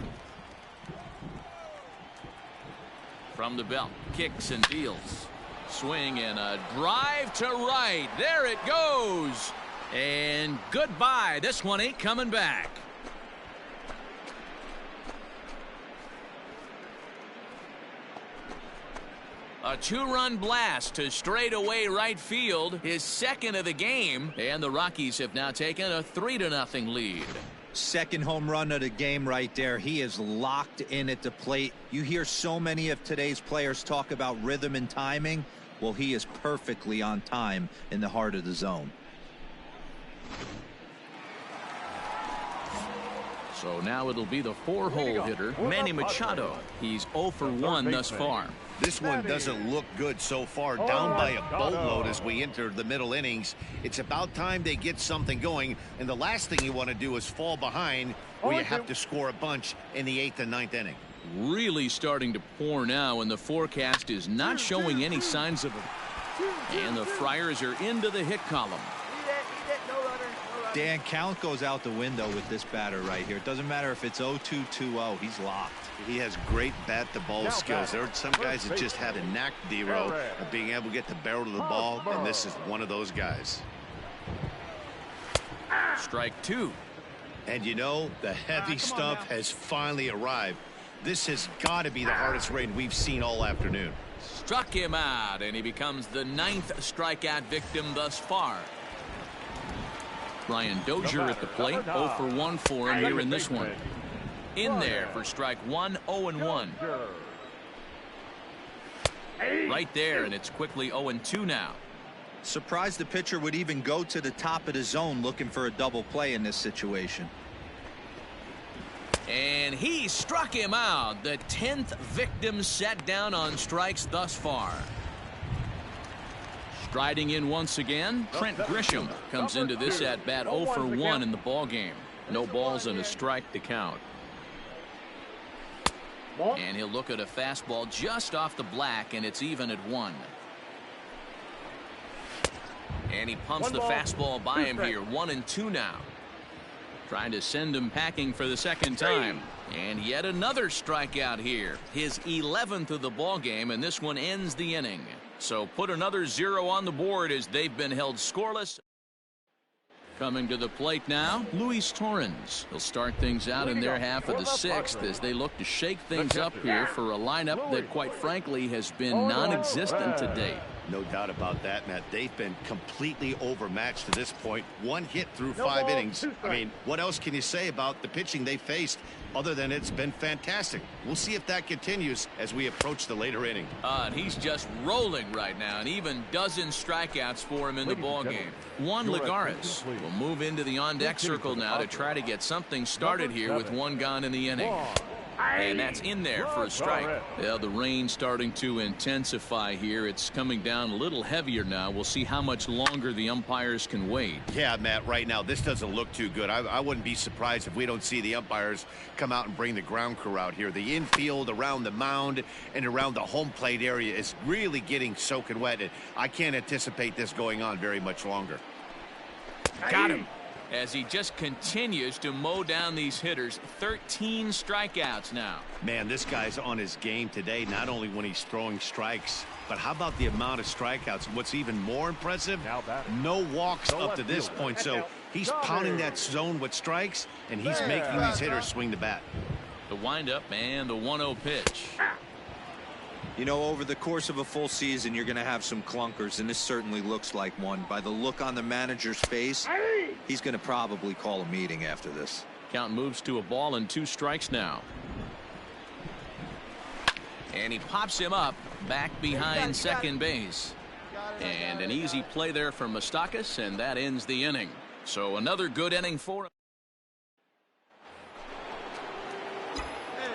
From the belt, kicks and deals. Swing and a drive to right. There it goes. And goodbye. This one ain't coming back. A 2-run blast to straightaway right field, his second of the game, and the Rockies have now taken a 3-0 lead. Second home run of the game right there. He is locked in at the plate. You hear so many of today's players talk about rhythm and timing. Well, he is perfectly on time in the heart of the zone. So now it'll be the 4-hole hitter, Manny Machado. He's 0 for 1 thus far. This one doesn't look good so far. Down by a boatload as we enter the middle innings. It's about time they get something going, and the last thing you want to do is fall behind where you have to score a bunch in the 8th and 9th inning. Really starting to pour now, and the forecast is not showing any signs of it. And the Friars are into the hit column. Dan, count goes out the window with this batter right here. It doesn't matter if it's 0-2, 2-0. He's locked. He has great bat-to-ball skills. There are some guys that just have a knack, D-Row, of being able to get the barrel of the ball, and this is one of those guys. Strike 2. And you know, the heavy stuff has finally arrived. This has got to be the hardest rain we've seen all afternoon. Struck him out, and he becomes the 9th strikeout victim thus far. Brian Dozier at the plate, 0 for 1 for him here in this one. In there for strike 1, 0-1. Right there, and it's quickly 0-2 now. Surprised the pitcher would even go to the top of the zone looking for a double play in this situation. And he struck him out. The 10th victim set down on strikes thus far. Striding in once again, Trent Grisham comes into this at bat 0 for 1 in the ball game. No balls and a strike to count. And he'll look at a fastball just off the black, and it's even at 1. And he pumps the fastball by him here. 1-2 now. Trying to send him packing for the second time. And yet another strikeout here. His 11th of the ball game, and this one ends the inning. So put another 0 on the board as they've been held scoreless. Coming to the plate now, Luis Torrens. He'll start things out in their half of the 6th as they look to shake things up here for a lineup that, quite frankly, has been non-existent to date. No doubt about that, Matt. They've been completely overmatched to this point. 1 hit through 5 innings. I mean, what else can you say about the pitching they faced other than it's been fantastic? We'll see if that continues as we approach the later inning. And he's just rolling right now, and even dozen strikeouts for him in the ball game. Juan Lagares will move into the on-deck circle now to try to get something started here with 1 gone in the inning. And that's in there for a strike. Well, the rain starting to intensify here. It's coming down a little heavier now. We'll see how much longer the umpires can wait. Yeah, Matt, right now this doesn't look too good. I wouldn't be surprised if we don't see the umpires come out and bring the ground crew out here. The infield around the mound and around the home plate area is really getting soaking wet, and I can't anticipate this going on very much longer. Got him. As he just continues to mow down these hitters. 13 strikeouts now. Man, this guy's on his game today, not only when he's throwing strikes, but how about the amount of strikeouts? What's even more impressive, no walks up to this point. So he's pounding that zone with strikes, and he's making these hitters swing the bat. The windup and the 1-0 pitch. You know, over the course of a full season, you're going to have some clunkers, and this certainly looks like one. By the look on the manager's face, he's going to probably call a meeting after this. Count moves to a ball and 2 strikes now. And he pops him up back behind second base. And an easy play there from Moustakas, and that ends the inning. So another good inning for him.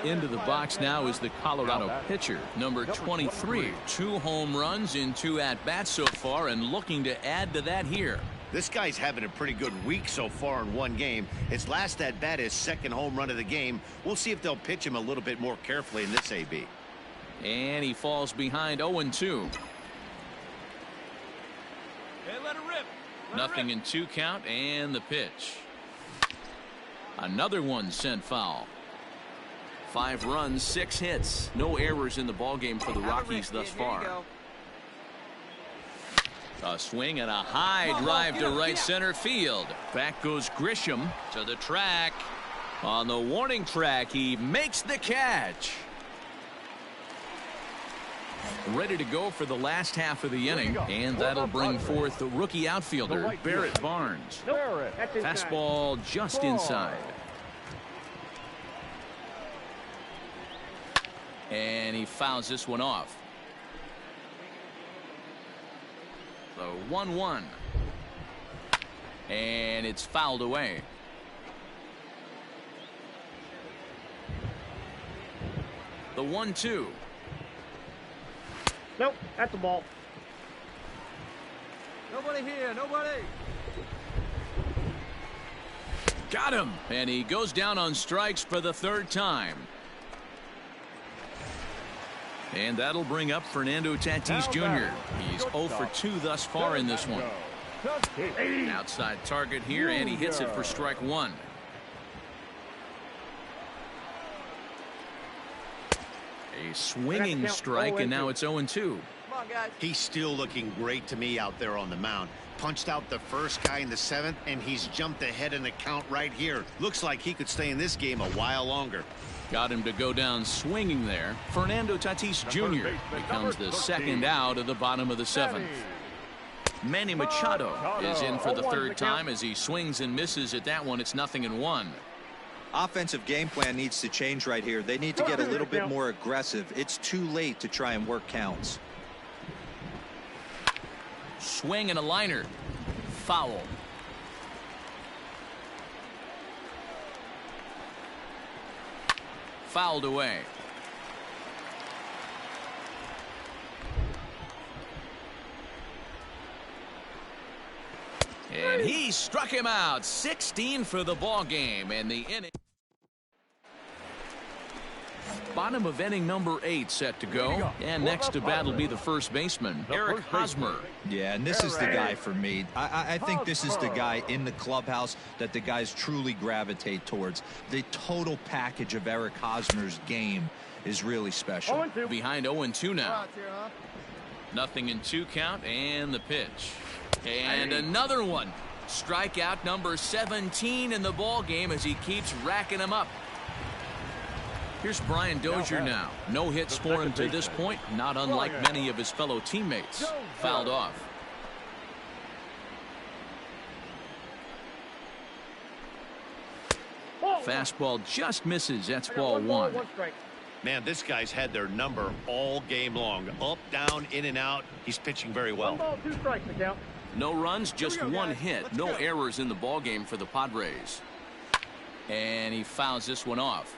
Into the box now is the Colorado pitcher, number 23. 2 home runs in 2 at-bats so far, and looking to add to that here. This guy's having a pretty good week so far in 1 game. His last at-bat is 2nd home run of the game. We'll see if they'll pitch him a little bit more carefully in this AB. And he falls behind 0-2. Hey, let it rip. Nothing in 2 count, and the pitch. Another one sent foul. 5 runs, 6 hits. No errors in the ballgame for the Rockies thus far. A swing and a high drive to right center field. Back goes Grisham to the track. On the warning track, he makes the catch. Ready to go for the last half of the inning, and that'll bring forth the rookie outfielder, Barrett Barnes. Fastball just inside. And he fouls this one off. The 1-1. And it's fouled away. The 1-2. Nope, that's the ball. Nobody here, nobody. Got him. And he goes down on strikes for the 3rd time. And that'll bring up Fernando Tatis Jr. He's 0 for 2 thus far in this one. Outside target here, and he hits it for strike 1. A swinging strike, and now it's 0-2. Come on, guys. He's still looking great to me out there on the mound. Punched out the first guy in the 7th, and he's jumped ahead in the count right here. Looks like he could stay in this game a while longer. Got him to go down swinging there. Fernando Tatis Jr. becomes the 2nd out of the bottom of the 7th. Manny Machado is in for the 3rd time as he swings and misses at that one. It's 0-1. Offensive game plan needs to change right here. They need to get a little bit more aggressive. It's too late to try and work counts. Swing and a liner. Foul. Fouled away. And he struck him out. 16 for the ball game, and the inning. Bottom of inning number 8 set to go, and next to bat will be the first baseman, Eric Hosmer. Yeah, and this is the guy for me. I think this is the guy in the clubhouse that the guys truly gravitate towards. The total package of Eric Hosmer's game is really special. Behind 0-2 now. Nothing in 2 count, and the pitch. And another one. Strikeout number 17 in the ball game as he keeps racking them up. Here's Brian Dozier now. No hits for him to this point, not unlike many of his fellow teammates. Fouled off. Fastball just misses. That's ball 1. Man, this guy's had their number all game long. Up, down, in and out. He's pitching very well. 1 ball, 2 strikes, the count. No runs, just 1 hit. No errors in the ball game for the Padres. And he fouls this one off.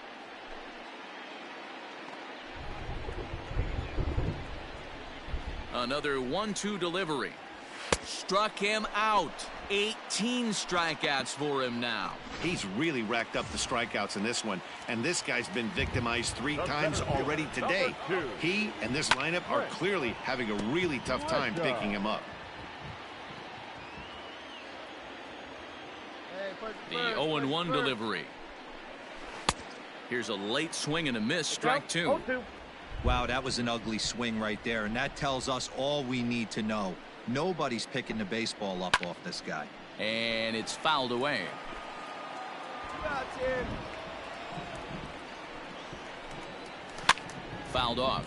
Another 1-2 delivery. Struck him out. 18 strikeouts for him now. He's really racked up the strikeouts in this one, and this guy's been victimized 3 times already today. He and this lineup are clearly having a really tough time picking him up. The 0-1 delivery. Here's a late swing and a miss. Strike 2. Wow, that was an ugly swing right there, and that tells us all we need to know. Nobody's picking the baseball up off this guy. And it's fouled away. Fouled off.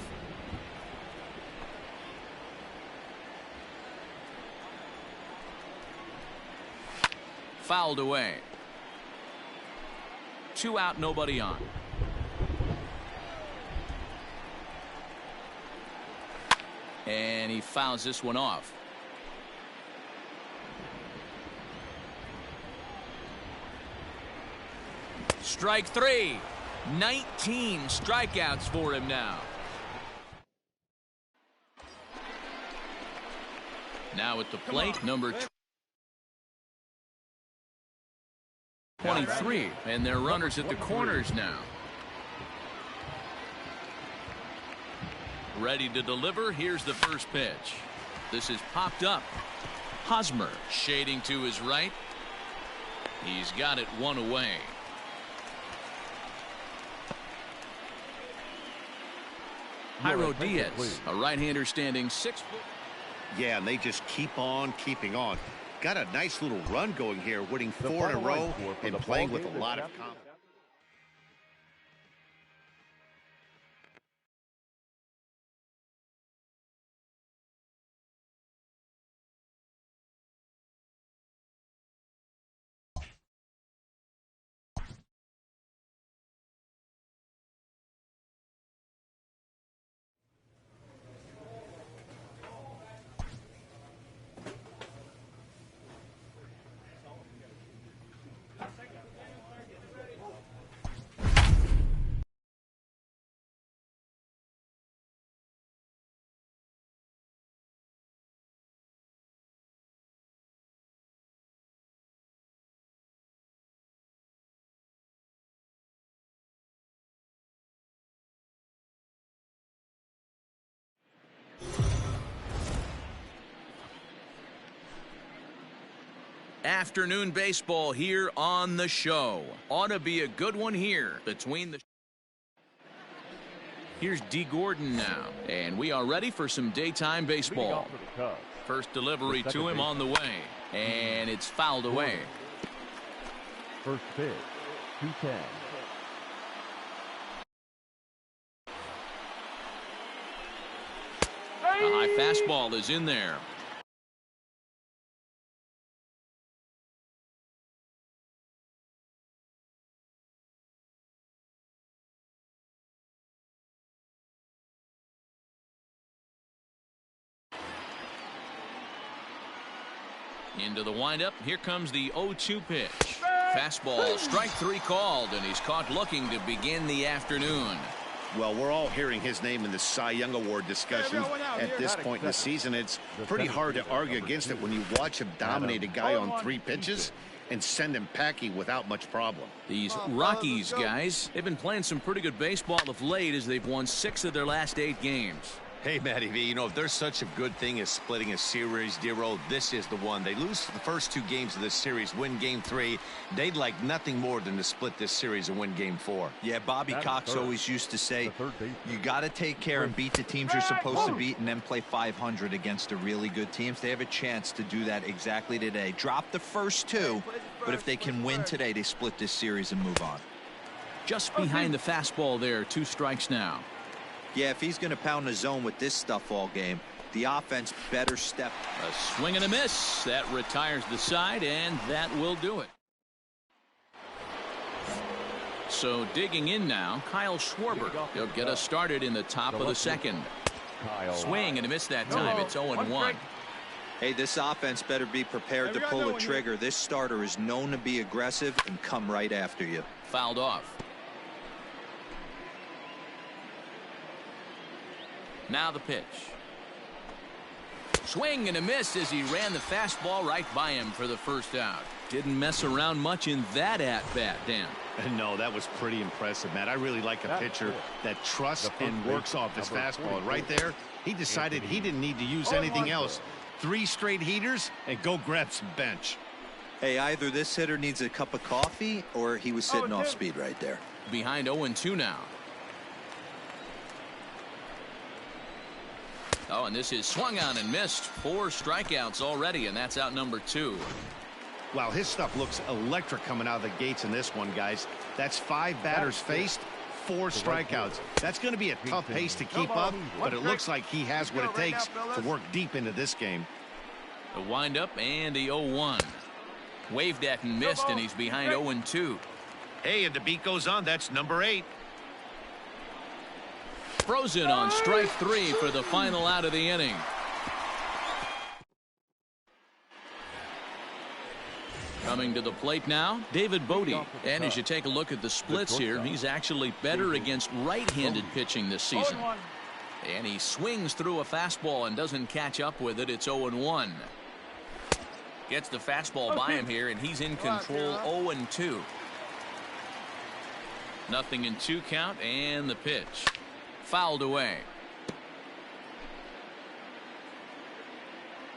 Fouled away. 2 out, nobody on. And he fouls this one off. Strike 3. 19 strikeouts for him now. Now at the plate, number 23, and they're runners at the corners now. Ready to deliver. Here's the first pitch. This is popped up. Hosmer shading to his right. He's got it 1 away. Jairo Diaz, a right-hander standing 6 foot. Yeah, and they just keep on keeping on. Got a nice little run going here, winning 4 in a row and playing with a lot of confidence. Afternoon baseball here on the show. Ought to be a good one here between the. Here's D. Gordon now, and we are ready for some daytime baseball. First delivery to him on the way, and it's fouled away. First pitch, 2-10. A high fastball is in there. Into the windup. Here comes the 0-2 pitch. Fastball, strike 3 called, and he's caught looking to begin the afternoon. Well, we're all hearing his name in the Cy Young Award discussion at this point in the season. It's pretty hard to argue against it when you watch him dominate a guy on 3 pitches and send him packing without much problem. These Rockies guys, they've been playing some pretty good baseball of late as they've won 6 of their last 8 games. Hey, Matty V, you know, if there's such a good thing as splitting a series, Dero, this is the one. They lose the first 2 games of this series, win game 3. They'd like nothing more than to split this series and win game 4. Yeah, Bobby Cox always used to say, you got to take care and beat the teams you're supposed to beat and then play 500 against the really good teams. They have a chance to do that exactly today. Drop the first 2, but if they can win today, they split this series and move on. Just behind the fastball there, 2 strikes now. Yeah, if he's going to pound the zone with this stuff all game, the offense better step. A swing and a miss. That retires the side, and that will do it. So digging in now, Kyle Schwarber. He'll get us started in the top of the second. Swing and a miss that time. It's 0-1. Hey, this offense better be prepared to pull a trigger. This starter is known to be aggressive and come right after you. Fouled off. Now the pitch. Swing and a miss as he ran the fastball right by him for the first out. Didn't mess around much in that at-bat, Dan. No, that was pretty impressive, Matt. I really like a pitcher that trusts and works off his fastball. And right there, he decided he didn't need to use anything else. 3 straight heaters and go grab some bench. Hey, either this hitter needs a cup of coffee or he was sitting off speed right there. Behind 0-2 now. Oh, and this is swung on and missed. 4 strikeouts already, and that's out number 2. Wow, his stuff looks electric coming out of the gates in this one, guys. That's 5 batters faced, 4 strikeouts. That's going to be a tough pace to keep up, but it looks like he has what it takes to work deep into this game. The windup and the 0-1. Waved at and missed, and he's behind 0-2. Hey, and the beat goes on. That's number 8. Frozen on strike 3 for the final out of the inning. Coming to the plate now, David Bodie. And as you take a look at the splits here, he's actually better against right-handed pitching this season. And he swings through a fastball and doesn't catch up with it. It's 0-1. Gets the fastball by him here, and he's in control. 0-2. Nothing in 2 count, and the pitch. Fouled away.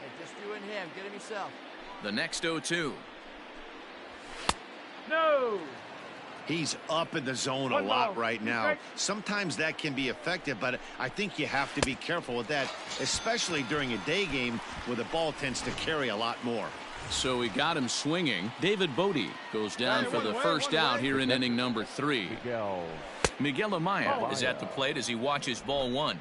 Hey, just you and him. Get him yourself. The next 0-2. No. He's up in the zone a lot right now. Sometimes that can be effective, but I think you have to be careful with that, especially during a day game where the ball tends to carry a lot more. So we got him swinging. David Bodie goes down for the first out here in inning number 3. Miguel Amaya is at the plate as he watches ball 1.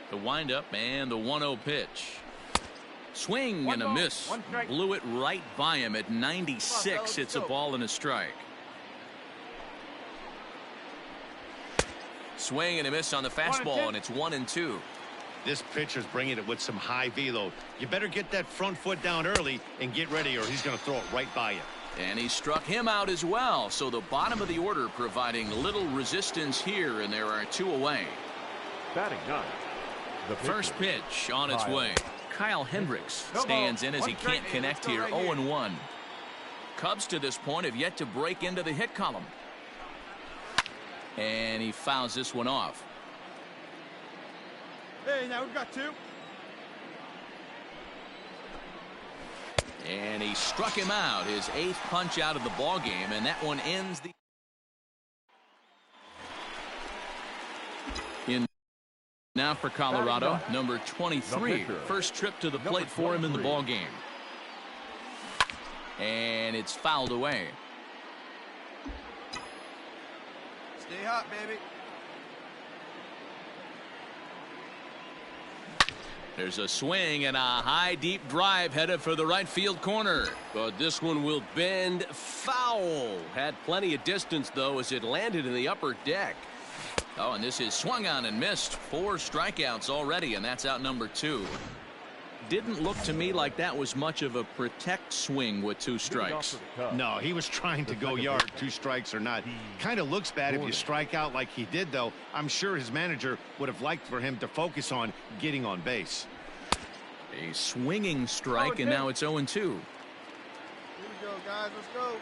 The windup and the 1-0 pitch. Swing and a miss. Blew it right by him at 96. It's a ball and a strike. Swing and a miss on the fastball, and it's 1-2. This pitcher's bringing it with some high velo. You better get that front foot down early and get ready, or he's going to throw it right by you. And he struck him out as well. So the bottom of the order providing little resistance here, and there are 2 away. Batting 9. The first pitch on its way. Kyle Hendricks stands in as he can't connect here. 0-1. Cubs to this point have yet to break into the hit column. And he fouls this one off. Hey, now we've got 2. And he struck him out, his 8th punch out of the ball game, and that one ends the in. Now for Colorado, number 23. First trip to the plate for him in the ball game. And it's fouled away. Stay hot, baby. There's a swing and a high deep drive headed for the right field corner. But this one will bend foul. Had plenty of distance, though, as it landed in the upper deck. Oh, and this is swung on and missed. 4 strikeouts already, and that's out number 2. Didn't look to me like that was much of a protect swing with 2 strikes. No, he was trying to go yard, 2 strikes or not. Kind of looks bad if you strike out like he did, though. I'm sure his manager would have liked for him to focus on getting on base. A swinging strike, and now it's 0-2. Here we go, guys. Let's go.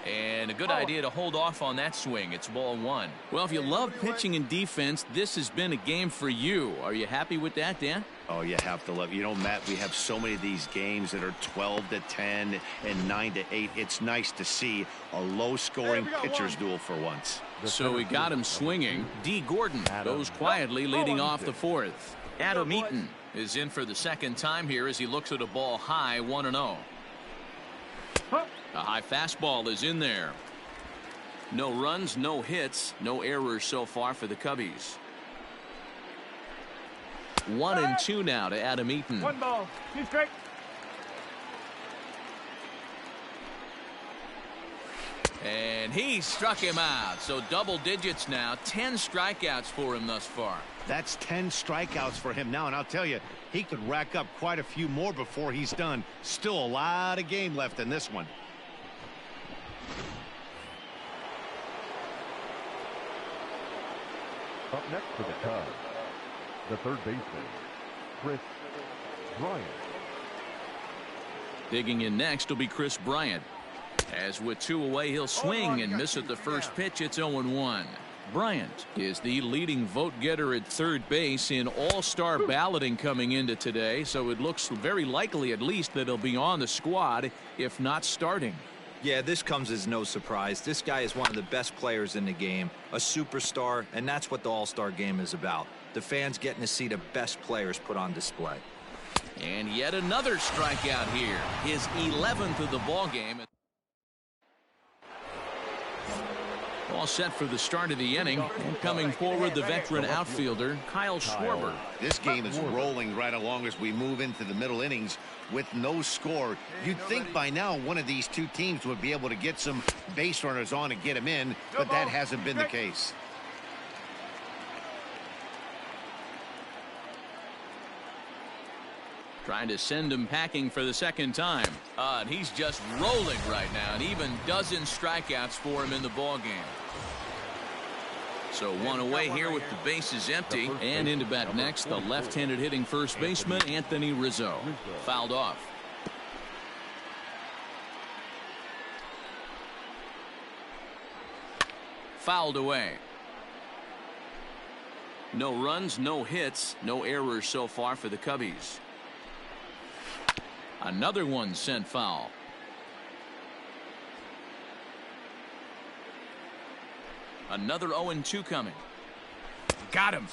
And a good idea to hold off on that swing. It's ball 1. Well, if you love pitching and defense, this has been a game for you. Are you happy with that, Dan? Oh, you have to love. You know, Matt, we have so many of these games that are 12-10 and 9-8. It's nice to see a low-scoring pitcher's duel for once. So we got him swinging. D. Gordon goes quietly leading off the 4th. Adam Eaton is in for the 2nd time here as he looks at a ball high, 1-0. A high fastball is in there. No runs, no hits, no errors so far for the Cubbies. 1-2 now to Adam Eaton. 1 ball, 2 strikes. And he struck him out. So double digits now. 10 strikeouts for him thus far. That's 10 strikeouts for him now, and I'll tell you, he could rack up quite a few more before he's done. Still a lot of game left in this one. Up next for the Cubs, the third baseman, Kris Bryant. Digging in next will be Kris Bryant. As with 2 away, he'll swing and miss at the first pitch. It's 0-1. Bryant is the leading vote getter at third base in all-star balloting coming into today, so it looks very likely at least that he'll be on the squad, if not starting. Yeah, this comes as no surprise. This guy is one of the best players in the game, a superstar, and that's what the All-Star game is about. The fans getting to see the best players put on display. And yet another strikeout here, his 11th of the ball game. All set for the start of the inning. And coming forward, the veteran outfielder, Kyle Schwarber. This game is rolling right along as we move into the middle innings with no score. You'd think by now one of these two teams would be able to get some base runners on and get them in, but that hasn't been the case. Trying to send him packing for the second time. And he's just rolling right now, and even dozen strikeouts for him in the ballgame. So one away here with the bases empty. And into bat next, the left-handed hitting first baseman, Anthony Rizzo. Fouled off. Fouled away. No runs, no hits, no errors so far for the Cubbies. Another one sent foul. Another 0-2 coming. Got him.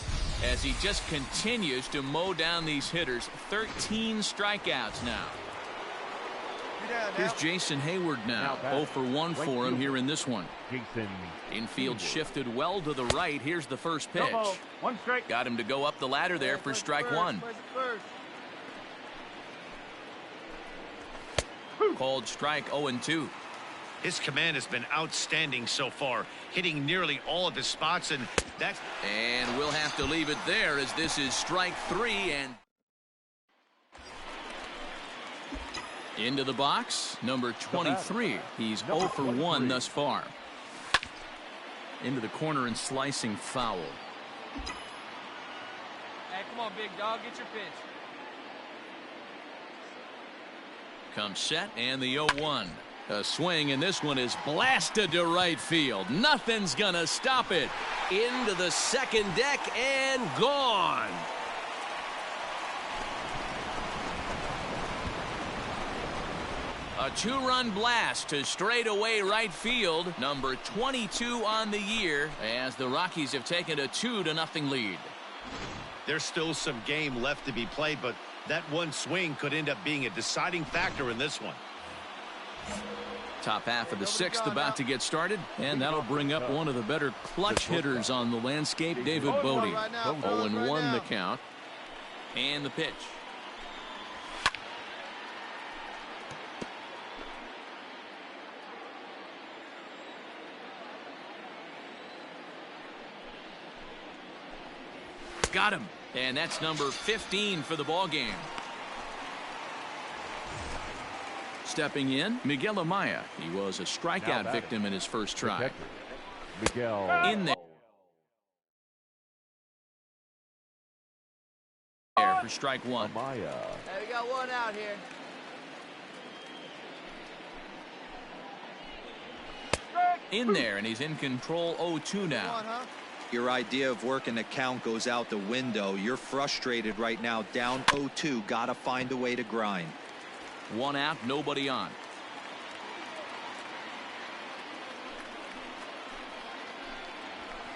As he just continues to mow down these hitters. 13 strikeouts now. Here's Jason Hayward now. 0 for 1 for him here in this one. Infield shifted well to the right. Here's the first pitch. One strike. Got him to go up the ladder there for strike one. Called strike 0-2. His command has been outstanding so far, hitting nearly all of his spots, and we'll have to leave it there as this is strike 3. And into the box, number 23. He's 0 for 1 thus far. Into the corner and slicing foul. Hey, come on, big dog, get your pitch. Comes set, and the 0-1. A swing, and this one is blasted to right field. Nothing's gonna stop it. Into the second deck and gone. A 2-run blast to straightaway right field. Number 22 on the year as the Rockies have taken a 2-0 lead. There's still some game left to be played, but that one swing could end up being a deciding factor in this one. Top half of the 6th about to get started, and that'll bring up one of the better clutch hitters on the landscape, David Bodie. 0-1 the count. And the pitch. Got him. And that's number 15 for the ball game. Stepping in, Miguel Amaya. He was a strikeout victim in his first try. Miguel. In there for strike 1. Amaya. Hey, we got one out here. In there, and he's in control. 0-2 now. Your idea of working the count goes out the window. You're frustrated right now, down 0-2. Gotta find a way to grind. 1 out, nobody on.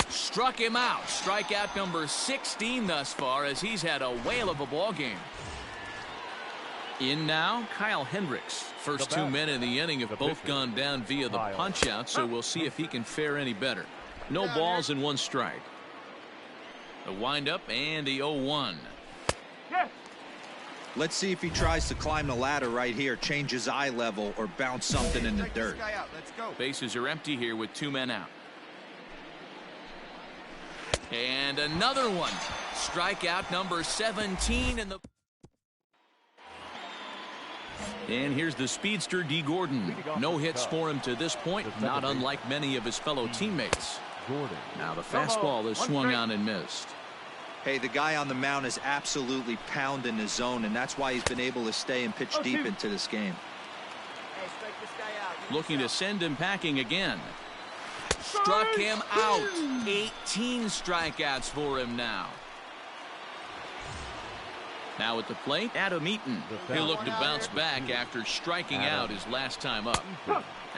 Struck him out. Strikeout number 16 thus far as he's had a whale of a ball game. In now, Kyle Hendricks. First 2 men in the inning have both gone down via the punch out, so we'll see if he can fare any better. No balls and 1 strike. The windup and the 0-1. Let's see if he tries to climb the ladder right here, change his eye level, or bounce something in the dirt. Bases are empty here with 2 men out. And another one. Strikeout number 17 in the... And here's the speedster, D. Gordon. No hits for him to this point, not unlike many of his fellow teammates. Now the fastball is swung on and missed. Hey, the guy on the mound is absolutely pounding the zone, and that's why he's been able to stay and pitch deep into this game. Hey, strike this guy out. Looking to send him packing again. Struck him out. 18 strikeouts for him now. Now at the plate, Adam Eaton. He'll look to bounce back after striking out his last time up.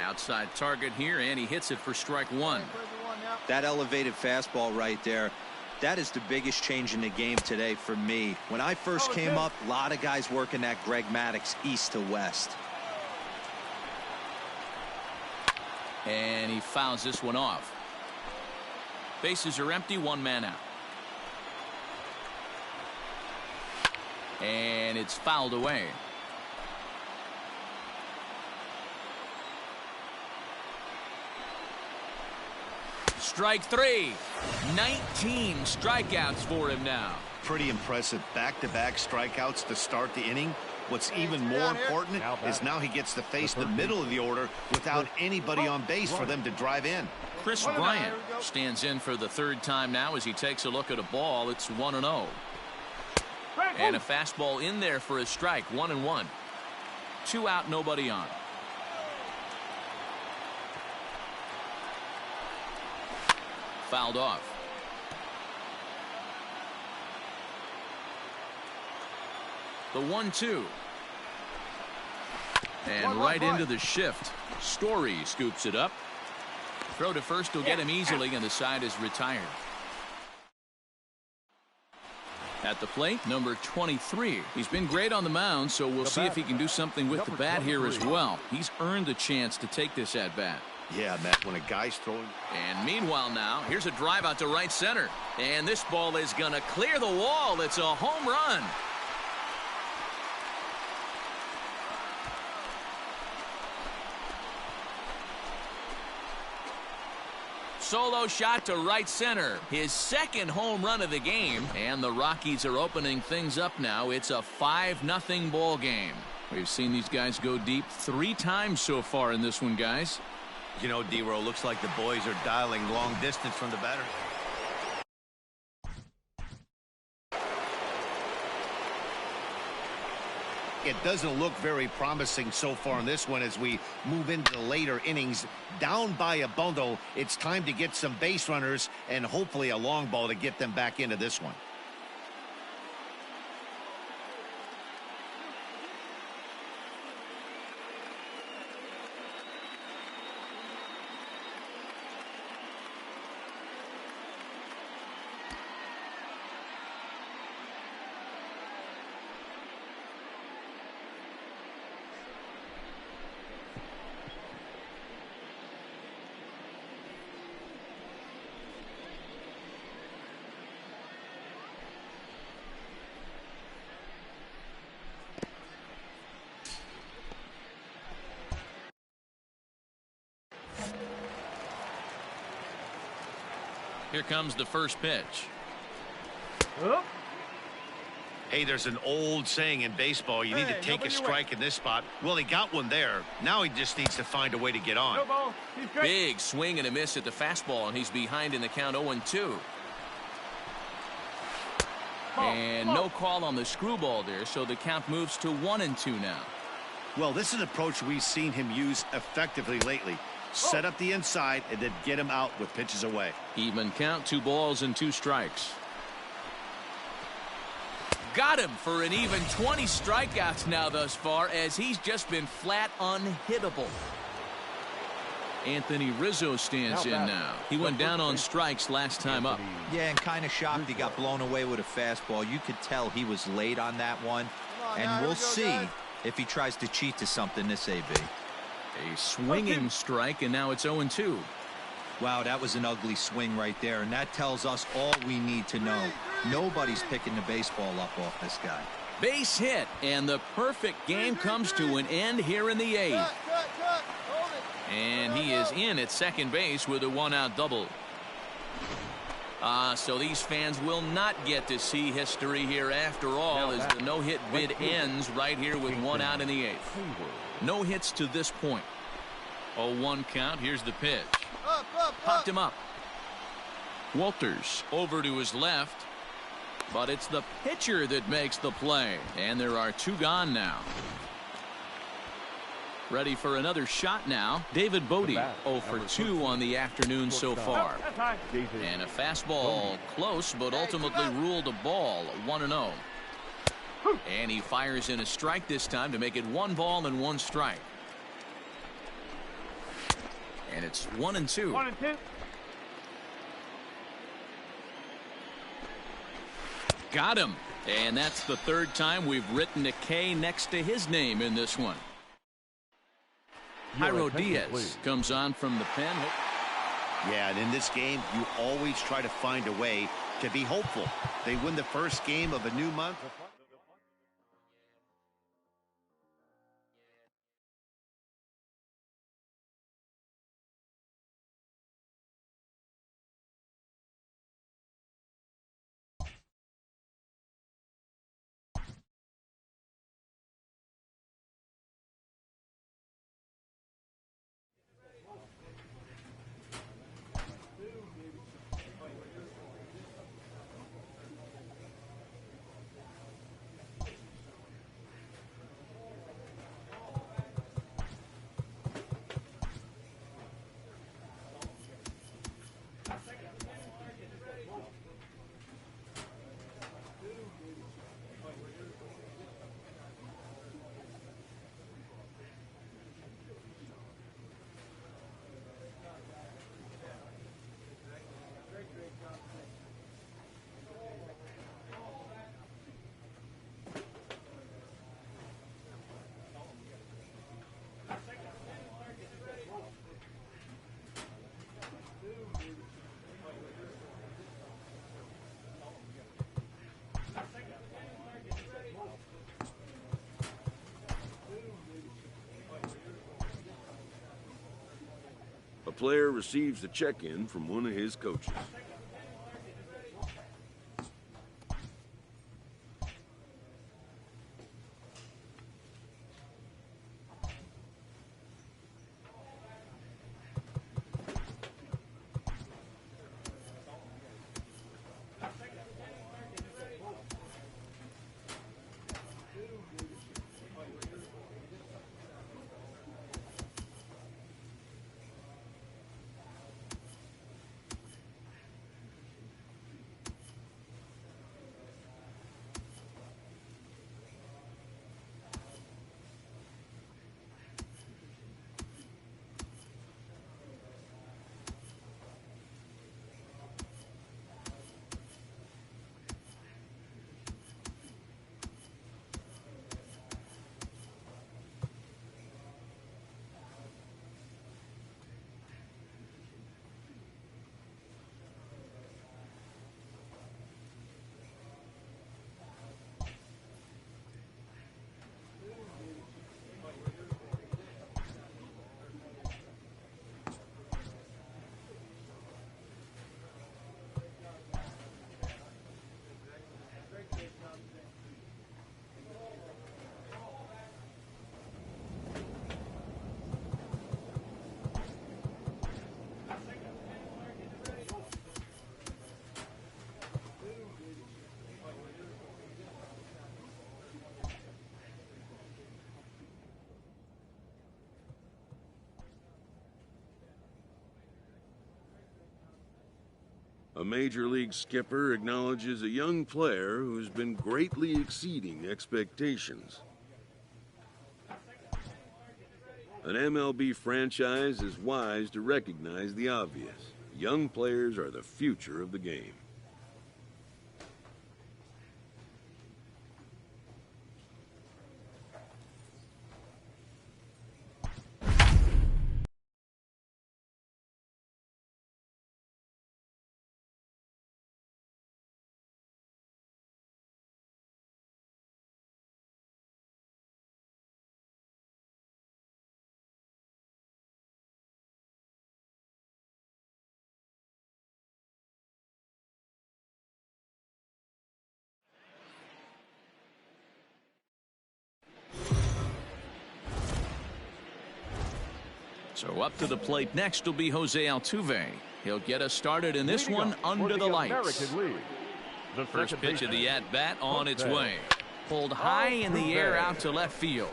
Outside target here, and he hits it for strike 1. That elevated fastball right there, that is the biggest change in the game today for me. When I first came up, a lot of guys working that Greg Maddux east to west. And he fouls this one off. Bases are empty, one man out. And it's fouled away. Strike three. 19 strikeouts for him now. Pretty impressive back-to-back strikeouts to start the inning. What's even more important is now he gets to face the middle of the order without anybody on base for them to drive in. Chris Bryant stands in for the third time now as he takes a look at a ball. It's 1-0. And a fastball in there for a strike. 1-1. 2 out, nobody on. Fouled off. The 1-2. And right into the shift. Story scoops it up. Throw to first will get him easily, and the side is retired. At the plate, number 23. He's been great on the mound, so we'll see if he can do something with the bat here as well. He's earned a chance to take this at bat. Yeah, Matt, when a guy's throwing. And meanwhile now, here's a drive out to right center. And this ball is going to clear the wall. It's a home run. Solo shot to right center. His second home run of the game. And the Rockies are opening things up now. It's a 5-0 ball game. We've seen these guys go deep 3 times so far in this one, guys. You know, D-Row, looks like the boys are dialing long distance from the batter. It doesn't look very promising so far in this one as we move into the later innings. Down by a bundle, it's time to get some base runners and hopefully a long ball to get them back into this one. Here comes the first pitch. Hey, there's an old saying in baseball, you need to take a strike in this spot. Well, he got one there. Now he just needs to find a way to get on. Big swing and a miss at the fastball, and he's behind in the count 0-2. And no call on the screwball there, so the count moves to 1-2 now. Well, this is an approach we've seen him use effectively lately. Set up the inside and then get him out with pitches away. Even count, 2 balls and 2 strikes. Got him for an even 20 strikeouts now thus far, as he's just been flat unhittable. Anthony Rizzo stands in now. He went down on strikes last time up. Yeah, and kind of shocked he got blown away with a fastball. You could tell he was late on that one. And we'll see if he tries to cheat to something this AB. A swinging strike, and now it's 0-2. Wow, that was an ugly swing right there, and that tells us all we need to know. Nobody's picking the baseball up off this guy. Base hit, and the perfect game comes to an end here in the 8th. And he is in at second base with a 1-out double. So these fans will not get to see history here after all, as the no-hit bid ends right here with 1 out in the 8th. No hits to this point. 0-1 count. Here's the pitch. Popped him up. Walters over to his left. But it's the pitcher that makes the play. And there are 2 gone now. Ready for another shot now. David Bodie 0 for 2 on the afternoon so far. And a fastball close, but ultimately ruled a ball. 1-0. And he fires in a strike this time to make it 1 ball and 1 strike. And it's 1-2. 1-2. Got him. And that's the 3rd time we've written a K next to his name in this one. Jairo Diaz comes on from the pen. Yeah, and in this game, you always try to find a way to be hopeful. They win the first game of a new month. A player receives a check-in from one of his coaches. A major league skipper acknowledges a young player who's been greatly exceeding expectations. An MLB franchise is wise to recognize the obvious. Young players are the future of the game. So up to the plate next will be Jose Altuve. He'll get us started in this one under the lights. First pitch of the at-bat on its way. Pulled high in the air out to left field.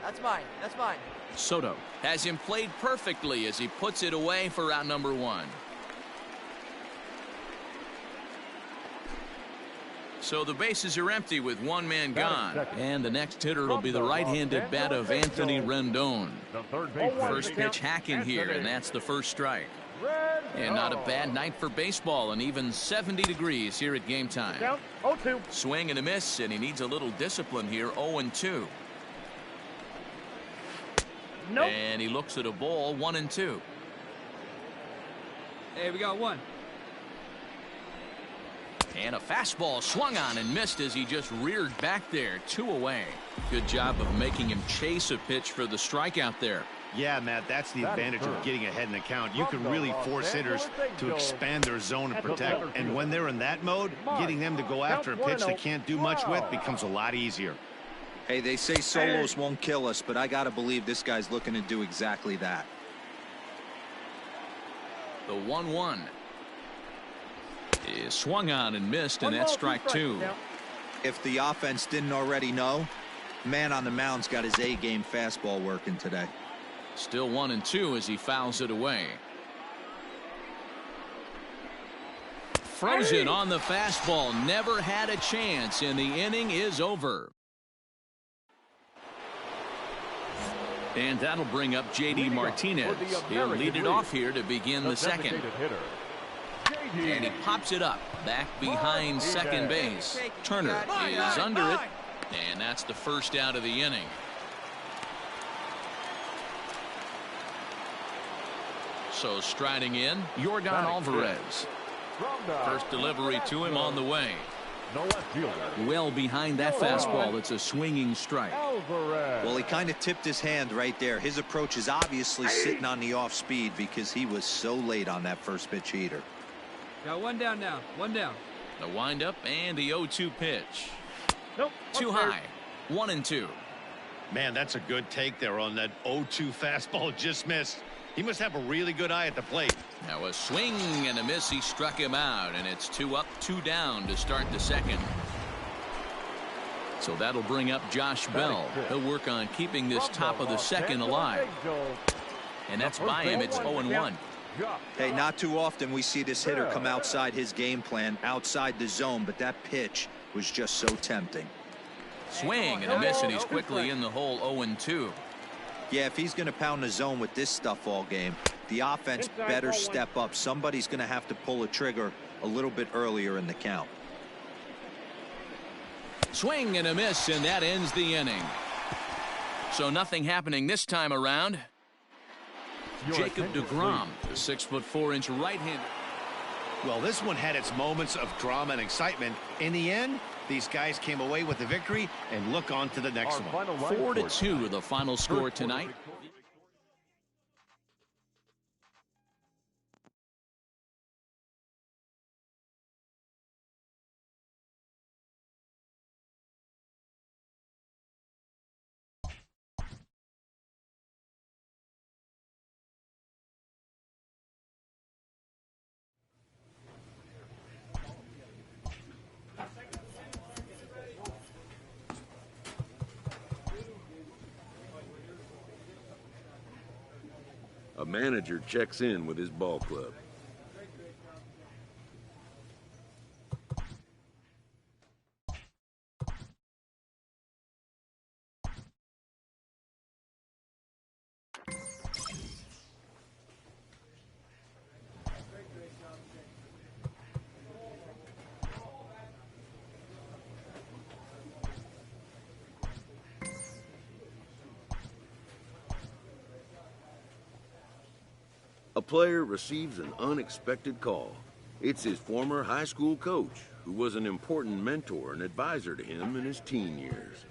That's mine. That's mine. Soto has him played perfectly as he puts it away for out number one. So the bases are empty with one man gone. And the next hitter will be the right-handed bat of Anthony Rendon. First pitch hacking here, and that's the first strike. And not a bad night for baseball, and even 70 degrees here at game time. 0-2. Swing and a miss, and he needs a little discipline here. 0-2. Nope. And he looks at a ball. 1-2. Hey, we got one. And a fastball swung on and missed as he just reared back there. 2 away. Good job of making him chase a pitch for the strikeout there. Yeah, Matt, that's the advantage of getting ahead in the count. You can really force hitters to expand their zone and protect. And when they're in that mode, getting them to go after a pitch they can't do much with becomes a lot easier. Hey, they say solos won't kill us, but I got to believe this guy's looking to do exactly that. The 1-1 is swung on and missed, and that's strike 2. If the offense didn't already know, man on the mound's got his A-game fastball working today. Still 1-2 as he fouls it away. Frozen on the fastball. Never had a chance, and the inning is over. And that'll bring up J.D. Martinez. He'll lead it off here to begin the second. And he pops it up back behind second base. Turner is under it, and that's the first out of the inning. So striding in, Yordan Alvarez. First delivery to him on the way. Well behind that fastball. It's a swinging strike. Well, he kind of tipped his hand right there. His approach is obviously sitting on the off speed because he was so late on that first pitch heater. Got one down now. One down. The windup and the 0-2 pitch. Nope. Too high. 1-2. Man, that's a good take there on that 0-2 fastball just missed. He must have a really good eye at the plate. Now a swing and a miss. He struck him out, and it's 2 up, 2 down to start the second. So that'll bring up Josh Bell. He'll work on keeping this top of the second alive. And that's by him. It's 0-1. Hey, not too often we see this hitter come outside his game plan, outside the zone, but that pitch was just so tempting. Swing and a miss, and he's quickly in the hole. 0-2. Yeah, if he's going to pound the zone with this stuff all game, the offense better step up. Somebody's going to have to pull a trigger a little bit earlier in the count. Swing and a miss, and that ends the inning. So nothing happening this time around. Jacob deGrom, the 6'4" right-hander. Well, this one had its moments of drama and excitement. In the end, these guys came away with the victory, and look on to the next one. 4-2 the final score tonight. A manager checks in with his ball club. A player receives an unexpected call. It's his former high school coach, who was an important mentor and advisor to him in his teen years.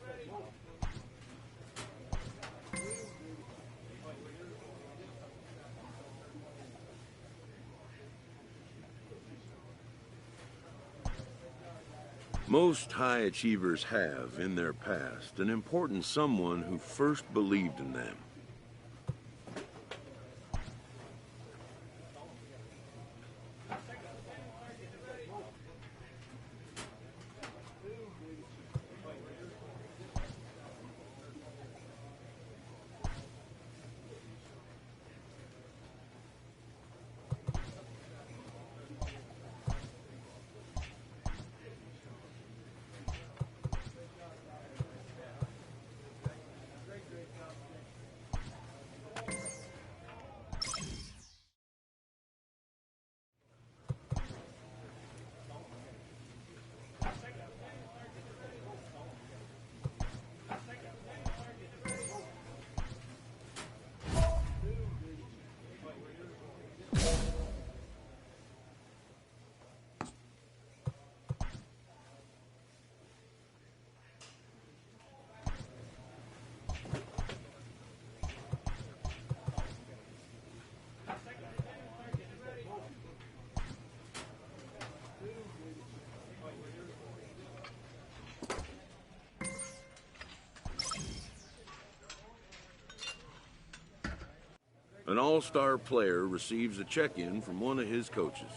Most high achievers have, in their past, an important someone who first believed in them. An all-star player receives a check-in from one of his coaches.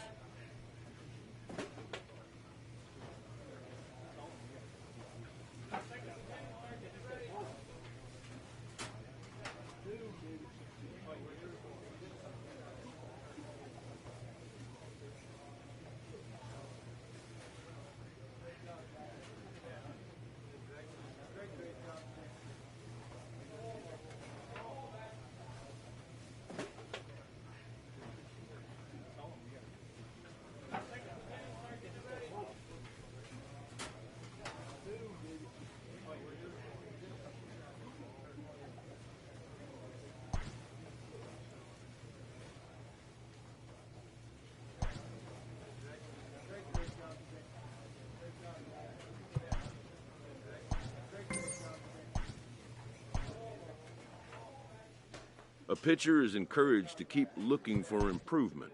A pitcher is encouraged to keep looking for improvement.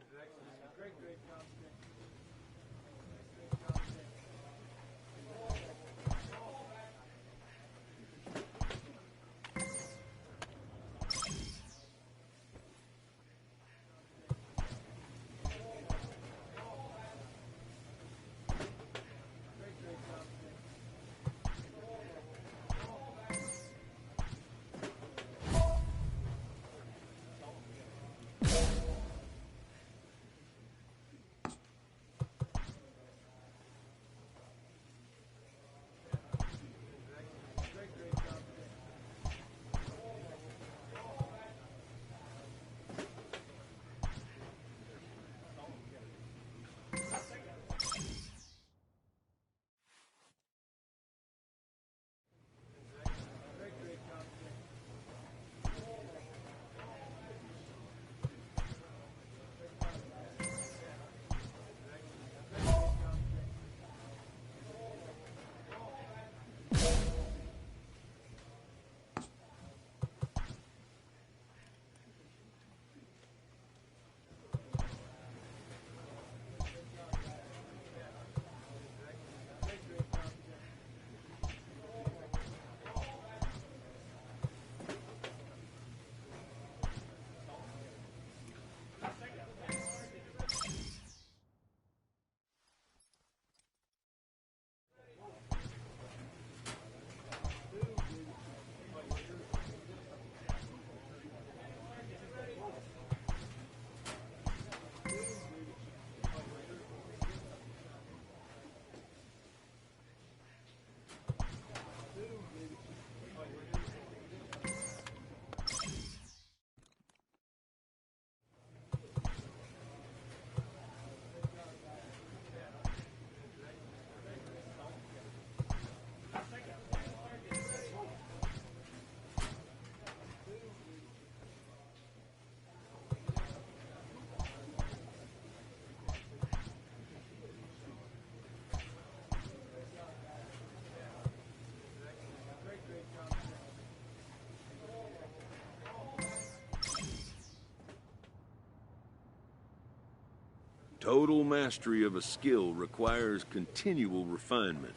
Total mastery of a skill requires continual refinement.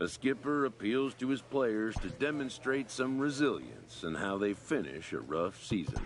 A skipper appeals to his players to demonstrate some resilience in how they finish a rough season.